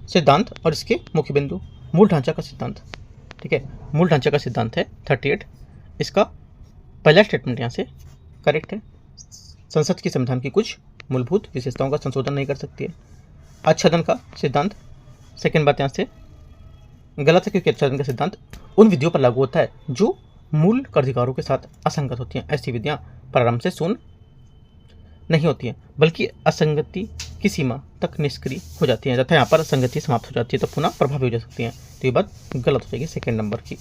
सिद्धांत और इसके मुख्य बिंदु। मूल ढांचा का सिद्धांत, ठीक है, मूल ढांचा का सिद्धांत है 38। इसका पहला स्टेटमेंट यहाँ से करेक्ट है। संसद की संविधान की कुछ मूलभूत विशेषताओं का संशोधन नहीं कर सकती है। आच्छादन का सिद्धांत, सेकेंड बात यहाँ से गलत है क्योंकि आच्छादन का सिद्धांत उन विधियों पर लागू होता है जो मूल अधिकारों के साथ असंगत होती हैं। ऐसी विधियां प्रारंभ से शून्य नहीं होती हैं बल्कि असंगति की सीमा तक निष्क्रिय हो जाती हैं तथा यहाँ पर असंगति समाप्त हो जाती है तो पुनः प्रभावी हो जा सकती हैं। तो ये बात गलत हो जाएगी सेकेंड नंबर की।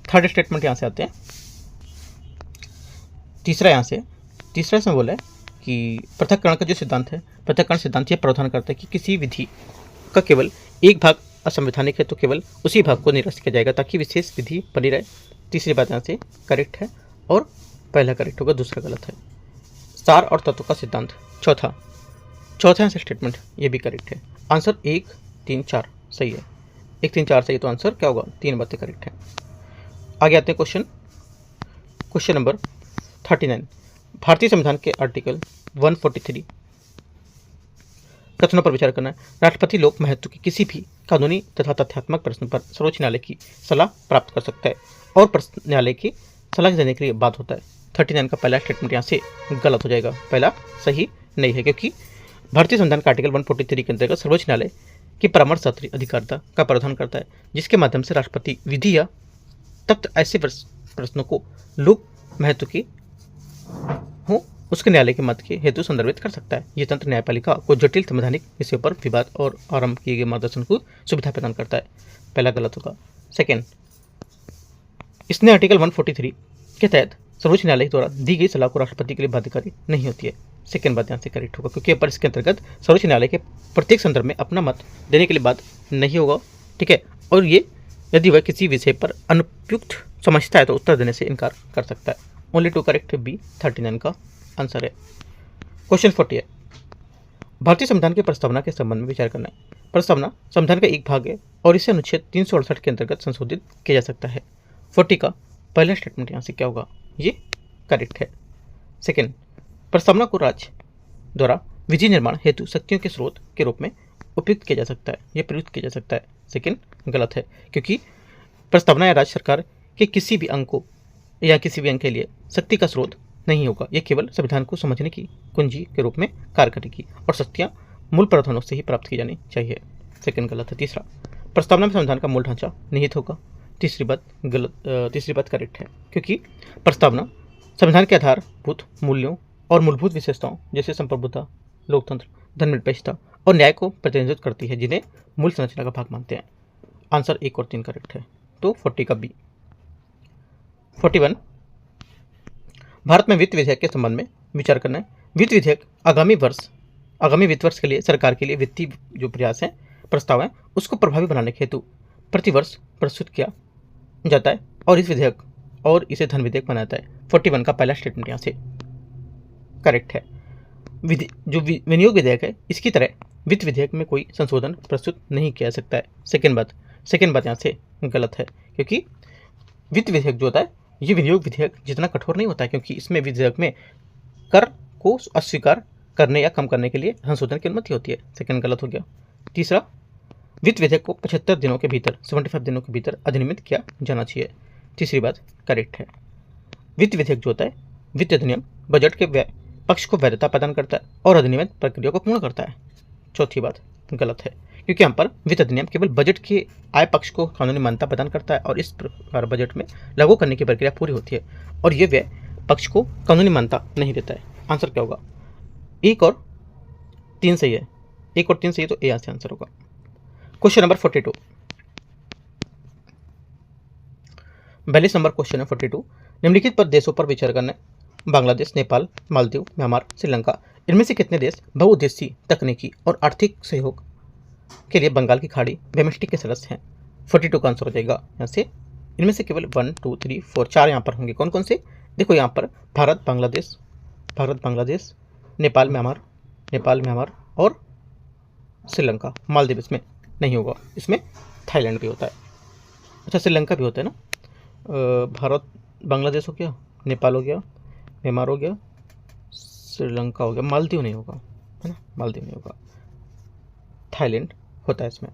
थर्ड स्टेटमेंट यहाँ से आते हैं। तीसरा इसमें बोला है कि पृथक्करण का जो सिद्धांत है, पृथक्करण सिद्धांत यह प्रावधान करता है कि किसी विधि का केवल एक भाग असंवैधानिक है तो केवल उसी भाग को निरस्त किया जाएगा ताकि विशेष विधि बनी रहे। तीसरी बात यहाँ से करेक्ट है और पहला करेक्ट होगा, दूसरा गलत है। सार और तत्व का सिद्धांत, चौथा यहाँ से स्टेटमेंट ये भी करेक्ट है। आंसर 1 3 4 सही है। 1 3 4 सही, तो आंसर क्या होगा? 3 बातें करेक्ट है। आगे आते हैं क्वेश्चन नंबर 39। भारतीय संविधान के आर्टिकल 143 कथनों पर विचार करना है। राष्ट्रपति लोक महत्व के किसी भी कानूनी तथा तथ्यात्मक प्रश्न पर सर्वोच्च न्यायालय की सलाह प्राप्त कर सकता है और प्रश्न न्यायालय की सलाह देने के लिए बाध्य होता है। 39 का पहला स्टेटमेंट यहाँ से गलत हो जाएगा, पहला सही नहीं है क्योंकि भारतीय संविधान का आर्टिकल 143 के अंतर्गत सर्वोच्च न्यायालय की परामर्शदात्री अधिकारिता का प्रावधान करता है जिसके माध्यम से राष्ट्रपति विधि या तख्त ऐसे प्रश्नों को लोक महत्व की हो उसके न्यायालय के मत के हेतु संदर्भित कर सकता है। यह तंत्र न्यायपालिका को जटिल संवैधानिक विषयों पर विवाद और आरंभ किए गए मार्गदर्शन को सुविधा प्रदान करता है। पहला गलत होगा। सेकेंड, इसने आर्टिकल 143 के तहत सर्वोच्च न्यायालय द्वारा दी गई सलाह को राष्ट्रपति के लिए बाध्यकारी नहीं होती है। सेकेंड बात यहाँ से करेक्ट होगा क्योंकि पर इसके अंतर्गत सर्वोच्च न्यायालय के प्रत्येक संदर्भ में अपना मत देने के लिए बाध्य नहीं होगा, ठीक है, और ये यदि वह किसी विषय पर अनुपयुक्त समझता है तो उत्तर देने से इनकार कर सकता है। ओनली टू करेक्ट, बी 39 का आंसर है। क्वेश्चन 40 है, भारतीय संविधान की प्रस्तावना के संबंध में विचार करना है। प्रस्तावना संविधान का एक भाग है और इसे अनुच्छेद 368 के अंतर्गत संशोधित किया जा सकता है। 40 का पहला स्टेटमेंट यहाँ से क्या होगा? ये करेक्ट है। सेकेंड, प्रस्तावना को राज्य द्वारा विधि निर्माण हेतु शक्तियों के स्रोत के रूप में उपयुक्त किया जा सकता है, यह प्रयुक्त किया जा सकता है। सेकेंड गलत है क्योंकि प्रस्तावना या राज्य सरकार के किसी भी अंग को या किसी भी अंग के लिए शक्ति का स्रोत नहीं होगा, यह केवल संविधान को समझने की कुंजी के रूप में कार्य करेगी और शक्तियाँ मूल प्रावधानों से ही प्राप्त की जानी चाहिए। सेकेंड गलत है। तीसरा, प्रस्तावना में संविधान का मूल ढांचा निहित होगा, तीसरी बात करेक्ट है क्योंकि प्रस्तावना संविधान के आधारभूत मूल्यों और मूलभूत विशेषताओं जैसे संप्रभुता, लोकतंत्र, धर्मनिरपेक्षता और न्याय को प्रतिनिधित्व करती है जिन्हें मूल संरचना का भाग मानते हैं। आंसर 1 और 3 करेक्ट है, तो 40 का बी। 41, भारत में वित्त विधेयक के संबंध में विचार करना है। वित्त विधेयक आगामी वित्त वर्ष के लिए सरकार के लिए वित्तीय जो प्रयास है, प्रस्ताव है, उसको प्रभावी बनाने के हेतु प्रतिवर्ष प्रस्तुत किया जाता है और इसे धन विधेयक बनाता है। 41 का पहला स्टेटमेंट यहाँ से करेक्ट है। जो विनियोग विधेयक है, इसकी तरह वित्त विधेयक में कोई संशोधन प्रस्तुत नहीं किया जा सकता है। सेकेंड बात यहाँ से गलत है, क्योंकि वित्त विधेयक जो होता है ये विनियोग विधेयक जितना कठोर नहीं होता है, क्योंकि इसमें विधेयक में कर को अस्वीकार करने या कम करने के लिए संशोधन की अनुमति होती है। सेकेंड गलत हो गया। तीसरा, वित्त विधेयक को 75 दिनों के भीतर 75 दिनों के भीतर अधिनियमित किया जाना चाहिए। तीसरी बात करेक्ट है। वित्त विधेयक जो होता है, वित्त अधिनियम बजट के पक्ष को वैधता प्रदान करता है और अधिनियमित प्रक्रिया को पूर्ण करता है। चौथी बात गलत है, क्योंकि यहाँ पर वित्त अधिनियम केवल बजट के आय पक्ष को कानूनी मान्यता प्रदान करता है और इस प्रकार बजट में लागू करने की प्रक्रिया पूरी होती है और ये व्यय पक्ष को कानूनी मान्यता नहीं देता है। आंसर क्या होगा? 1 और 3 सही है। 1 और 3 सही है, तो ए यहाँ से आंसर होगा। क्वेश्चन नंबर 42, 42 नंबर क्वेश्चन है 42। निम्नलिखित पर देशों पर विचार करना है। बांग्लादेश, नेपाल, मालदीव, म्यांमार, श्रीलंका, इनमें से कितने देश बहुउद्देशीय तकनीकी और आर्थिक सहयोग के लिए बंगाल की खाड़ी बेमिस्टिक के सदस्य हैं? 42 का आंसर हो जाएगा यहाँ से। इनमें से केवल 1 2 3 4 4 यहाँ पर होंगे। कौन कौन से? देखो यहाँ पर भारत बांग्लादेश, नेपाल म्यांमार और श्रीलंका। मालदीव इसमें नहीं होगा, इसमें थाईलैंड भी होता है। अच्छा, श्रीलंका भी होता है ना। भारत बांग्लादेश हो गया, नेपाल हो गया, म्यांमार हो गया, श्रीलंका हो गया, मालदीव नहीं होगा, है ना, मालदीव नहीं होगा, थाईलैंड होता है इसमें।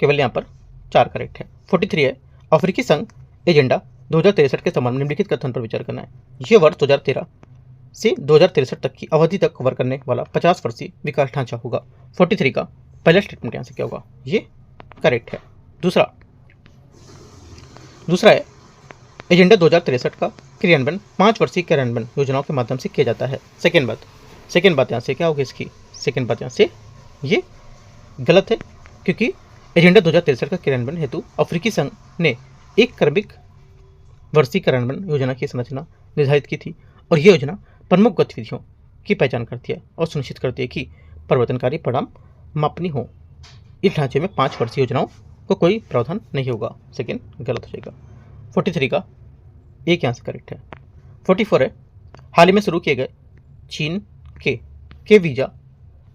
केवल यहाँ पर 4 करेक्ट है। 43 है, अफ्रीकी संघ एजेंडा 2063 के संबंध में निम्नलिखित कथन पर विचार करना है। ये वर्ष 2013 से 2063 तक की अवधि तक कवर करने वाला 50 वर्षीय विकास ढांचा होगा। 43 का पहला स्टेटमेंट यहाँ से क्या होगा? ये करेक्ट है। दूसरा है, एजेंडा 2063 का क्रियान्वयन 5 वर्षीय क्रियान्वयन योजनाओं के माध्यम से किया जाता है। सेकेंड बात यहाँ से क्या होगी इसकी? सेकेंड बात यहाँ से ये गलत है, क्योंकि एजेंडा 2063 का क्रियान्वयन हेतु अफ्रीकी संघ ने एक क्रमिक वर्षीय क्रियान्वयन योजना की संरचना निर्धारित की थी और ये योजना प्रमुख गतिविधियों की पहचान करती है और सुनिश्चित करती है कि परिवर्तनकारी परिणाम मापनीय हो। इस ढांचे में 5 वर्षीय योजनाओं को कोई प्रावधान नहीं होगा। सेकेंड गलत हो जाएगा। 43 का एक यहाँ से करेक्ट है। 44 है, हाल ही में शुरू किए गए चीन के वीजा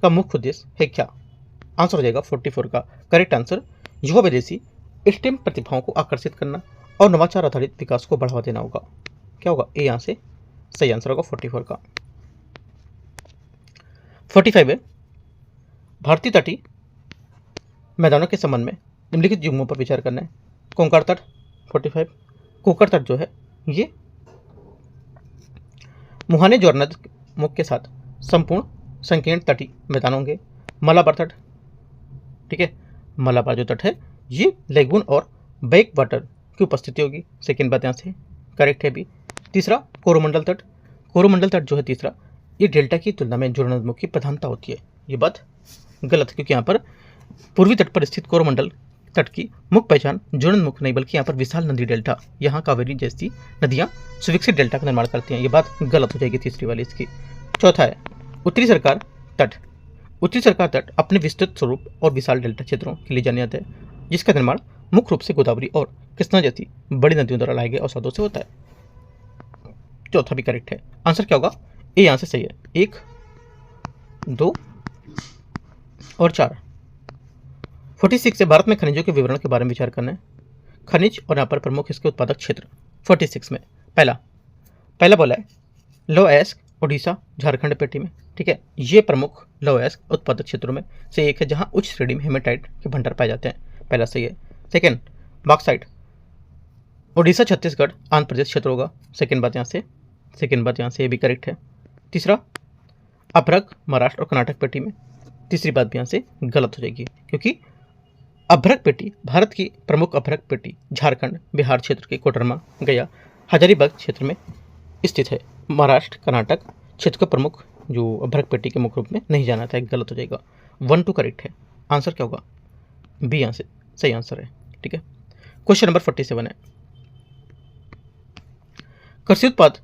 का मुख्य उद्देश्य है क्या? आंसर हो जाएगा 44 का करेक्ट आंसर, युवा विदेशी स्टेम प्रतिभाओं को आकर्षित करना और नवाचार आधारित विकास को बढ़ावा देना होगा। क्या होगा? ए यहाँ से सही आंसर होगा 44 का। 45 है, भारतीय तटीय मैदानों के संबंध में निम्नलिखित युग्मों पर विचार करना है। कोंकण तट 45, कोंकण तट जो है ये मुहाने जोर नदी मुख के साथ संपूर्ण संकीर्ण तटीय मैदान होंगे। मलाबार तट, ठीक है, मलाबार जो तट है ये लेगून और बैक वाटर की उपस्थिति होगी। सेकेंड बात यहाँ से करेक्ट है भी। तीसरा, कोरोमंडल तट जो है तीसरा, ये डेल्टा की तुलना में जोरनदमुख की प्रधानता होती है। ये बात गलत है, क्योंकि यहाँ पर पूर्वी तट पर स्थित कोरोमंडल तट की मुख्य पहचान जोरनदमुख नहीं बल्कि यहाँ पर विशाल नदी डेल्टा, यहाँ कावेरी जैसी नदियाँ सुविकसित डेल्टा का निर्माण करती हैं। ये बात गलत हो जाएगी तीसरी वाली इसकी। चौथा है, उत्तरी सरकार तट अपने विस्तृत स्वरूप और विशाल डेल्टा क्षेत्रों के लिए जाना जाता है, जिसका निर्माण मुख्य रूप से गोदावरी और कृष्णा जैसी बड़ी नदियों द्वारा लाए गए अवसादों से होता है। चौथा भी करेक्ट है। आंसर क्या होगा? ए यहाँ से सही है। 1 2 और 4। 46 से भारत में खनिजों के विवरण के बारे में विचार करना है। खनिज और यहाँ पर प्रमुख इसके उत्पादक क्षेत्र 46 में पहला बोला है लो अयस्क ओडिशा झारखंड पेटी में, ठीक है, ये प्रमुख लो अयस्क उत्पादक क्षेत्रों में से एक है जहाँ उच्च श्रेणी में हेमेटाइट के भंडार पाए जाते हैं। पहला सही है। सेकेंड, बॉक्साइट ओडिशा छत्तीसगढ़ आंध्र प्रदेश क्षेत्र होगा। सेकेंड बात यहाँ से ये भी करेक्ट है। तीसरा, अभ्रक महाराष्ट्र और कर्नाटक पेटी में, तीसरी बात भी यहाँ से गलत हो जाएगी, क्योंकि अभ्रक पेटी भारत की प्रमुख अभ्रक पेटी झारखंड बिहार क्षेत्र के कोडरमा गया हजारीबाग क्षेत्र में स्थित है। महाराष्ट्र कर्नाटक क्षेत्र का प्रमुख जो अभ्रक पेटी के मुख्य रूप में नहीं जाना था, गलत हो जाएगा। 1 2 करेक्ट है। आंसर क्या होगा? बी यहाँ से सही आंसर है, ठीक है। क्वेश्चन नंबर 47 है, कृषि उत्पाद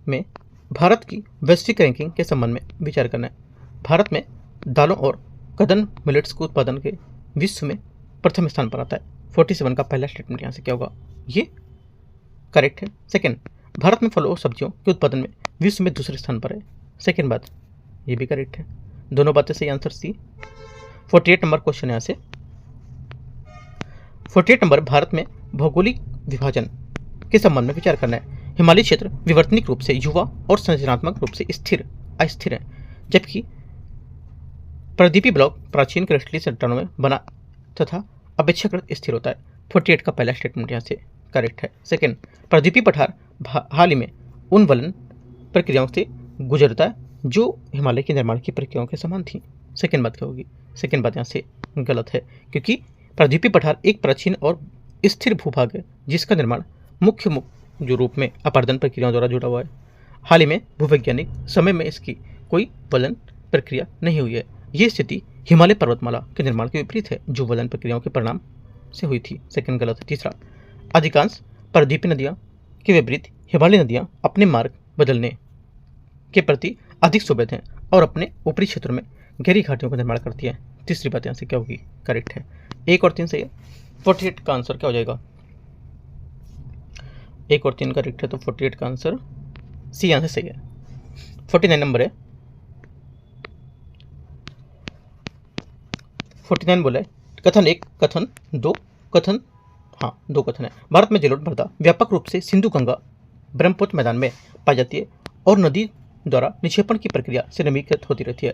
में भारत की वैश्विक रैंकिंग के संबंध में विचार करना है। भारत में दालों और कदन मिलेट्स के उत्पादन के विश्व में प्रथम स्थान पर आता है। 47 का पहला स्टेटमेंट यहाँ से क्या होगा, ये करेक्ट है। सेकेंड, भारत में फलों और सब्जियों के उत्पादन में विश्व में दूसरे स्थान पर है। सेकेंड बात, ये भी करेक्ट है। दोनों बातें सही, आंसर सी। 48 नंबर क्वेश्चन यहाँ से 48 नंबर, भारत में भौगोलिक विभाजन के संबंध में विचार करना है। हिमालय क्षेत्र विवर्तनिक रूप से युवा और संरचनात्मक रूप से अस्थिर है, जबकि प्रदीपी ब्लॉक प्राचीन क्रिस्टलीय चट्टानों में बना तथा अपेक्षाकृत स्थिर होता है। 48 का पहला स्टेटमेंट यहाँ से करेक्ट है। सेकेंड, प्रदीपी पठार हाल ही में उन वलन प्रक्रियाओं से गुजरता है जो हिमालय के निर्माण की प्रक्रियाओं के समान थी। सेकेंड बात क्या होगी, सेकेंड बात यहाँ से गलत है, क्योंकि प्रदीपी पठार एक प्राचीन और स्थिर भूभाग है जिसका निर्माण मुख्य जो रूप में अपर्दन प्रक्रियाओं द्वारा जुड़ा हुआ है। हाल ही में भूवैज्ञानिक समय में इसकी कोई वलन प्रक्रिया नहीं हुई है। ये स्थिति हिमालय पर्वतमाला के निर्माण के विपरीत है जो वलन प्रक्रियाओं के परिणाम से हुई थी। सेकंड गलत है। तीसरा, अधिकांश प्रदीपी नदियां के विपरीत हिमालय नदियां अपने मार्ग बदलने के प्रति अधिक सुबेद हैं और अपने ऊपरी क्षेत्रों में गहरी घाटियों का निर्माण करती है। तीसरी बात यहाँ से क्या होगी, करेक्ट है। 1 और 3 सही है। 48 का आंसर क्या हो जाएगा, 1 और 3 करेक्ट है, तो 48 का आंसर सी यहाँ से सही है। 49 नंबर है, 49 बोला है कथन 1, कथन 2, कथन 2 कथन है। भारत में जलोढ़ मृदा व्यापक रूप से सिंधु गंगा ब्रह्मपुत्र मैदान में पाई जाती है और नदी द्वारा निक्षेपण की प्रक्रिया से नमीकृत होती रहती है।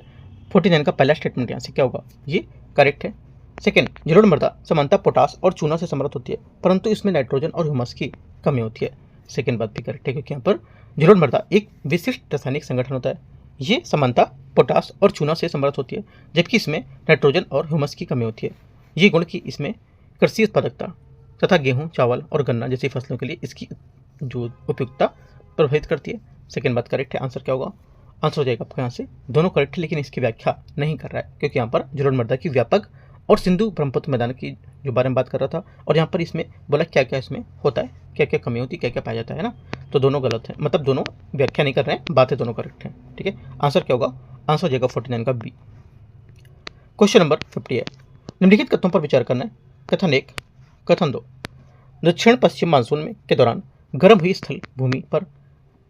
49 का पहला स्टेटमेंट यहाँ से क्या होगा, ये करेक्ट है। सेकेंड, जलोढ़ मृदा सामान्यतः पोटास और चूना से समृद्ध होती है, परंतु इसमें नाइट्रोजन और ह्यूमस की कमी होती है। सेकेंड बात भी करेक्ट है, क्योंकि यहाँ पर जलोढ़ मृदा एक विशिष्ट रासायनिक संगठन होता है। ये सामान्यतः पोटास और चूना से समृद्ध होती है, जबकि इसमें नाइट्रोजन और ह्यूमस की कमी होती है। ये गुण की इसमें कृषि उत्पादकता तथा गेहूं, चावल और गन्ना जैसी फसलों के लिए इसकी जो उपयुक्तता प्रभावित करती है। सेकेंड बात करेक्ट है। आंसर क्या होगा, आंसर हो जाएगा आपका यहाँ से दोनों करेक्ट है, लेकिन इसकी व्याख्या नहीं कर रहा है, क्योंकि यहाँ पर जलोढ़ मृदा की व्यापक और सिंधु ब्रह्मपुत्र मैदान की जो बारे में बात कर रहा था, और यहाँ पर इसमें बोला क्या क्या इसमें होता है, क्या क्या कमी होती है, क्या क्या पाया जाता है ना, तो दोनों गलत है, मतलब दोनों व्याख्या नहीं कर रहे हैं, बातें दोनों करेक्ट हैं। ठीक है, आंसर क्या होगा, आंसर हो जाएगा 49 का बी। क्वेश्चन नंबर 50 है, निम्नलिखित कथनों पर विचार करना है। कथन 1, कथन 2, दक्षिण पश्चिम मानसून में के दौरान गर्म हुई स्थल भूमि पर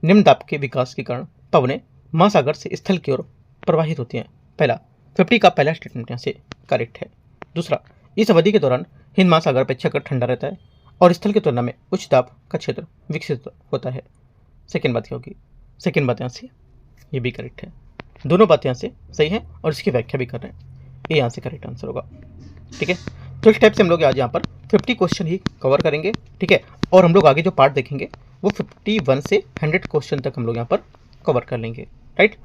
निम्न दाब के विकास के कारण पवनें महासागर से स्थल की ओर प्रवाहित होती हैं। पहला 50 का पहला स्टेटमेंट यहाँ से करेक्ट है। दूसरा, इस अवधि के दौरान हिंद महासागर अपेक्षाकृत ठंडा रहता है और स्थल की तुलना में उच्च दाब का क्षेत्र विकसित होता है। सेकेंड बात क्या होगी, सेकेंड बात यहाँ से ये भी करेक्ट है, दोनों बातें यहाँ से सही हैं और इसकी व्याख्या भी कर रहे हैं, ये यहाँ से करेक्ट आंसर होगा। ठीक है, तो इस टाइप से हम लोग आज यहाँ पर 50 क्वेश्चन ही कवर करेंगे। ठीक है, और हम लोग आगे जो पार्ट देखेंगे वो 51 से 100 क्वेश्चन तक हम लोग यहाँ पर कवर कर लेंगे। राइट,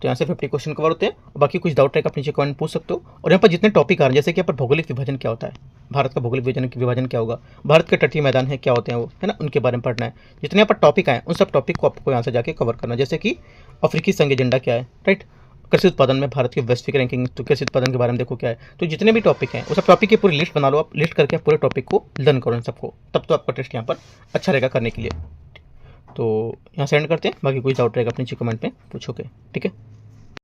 तो यहाँ से 50 क्वेश्चन कवर होते हैं, और बाकी कुछ डाउट है आप नीचे कमेंट पूछ सकते हो। और यहाँ पर जितने टॉपिक आ रहे हैं, जैसे कि यहाँ पर भौगोलिक विभाजन क्या होता है, भारत का भौगोलिक विभाजन क्या होगा, भारत के तटीय मैदान है क्या होते हैं वो, है ना, उनके बारे में पढ़ना है। जितने यहाँ पर टॉपिक आए उन सब टॉपिक को आपको यहाँ से जाके कवर करना है, जैसे कि अफ्रीकी संघ एजेंडा क्या है, राइट, कृषि उत्पादन में भारत की वैश्विक रैंकिंग, तो कृषि उत्पादन के बारे में देखो क्या है। तो जितने भी टॉपिक हैं वो सब टॉपिक की पूरी लिस्ट बना लो, आप लिस्ट करके आप पूरे टॉपिक को लर्न करो इन सबको, तब तो आपका टेस्ट यहाँ पर अच्छा रहेगा करने के लिए। तो यहाँ से एंड करते हैं, बाकी कोई डाउट रहेगा अपने नीचे कमेंट में पूछोगे। ठीक है।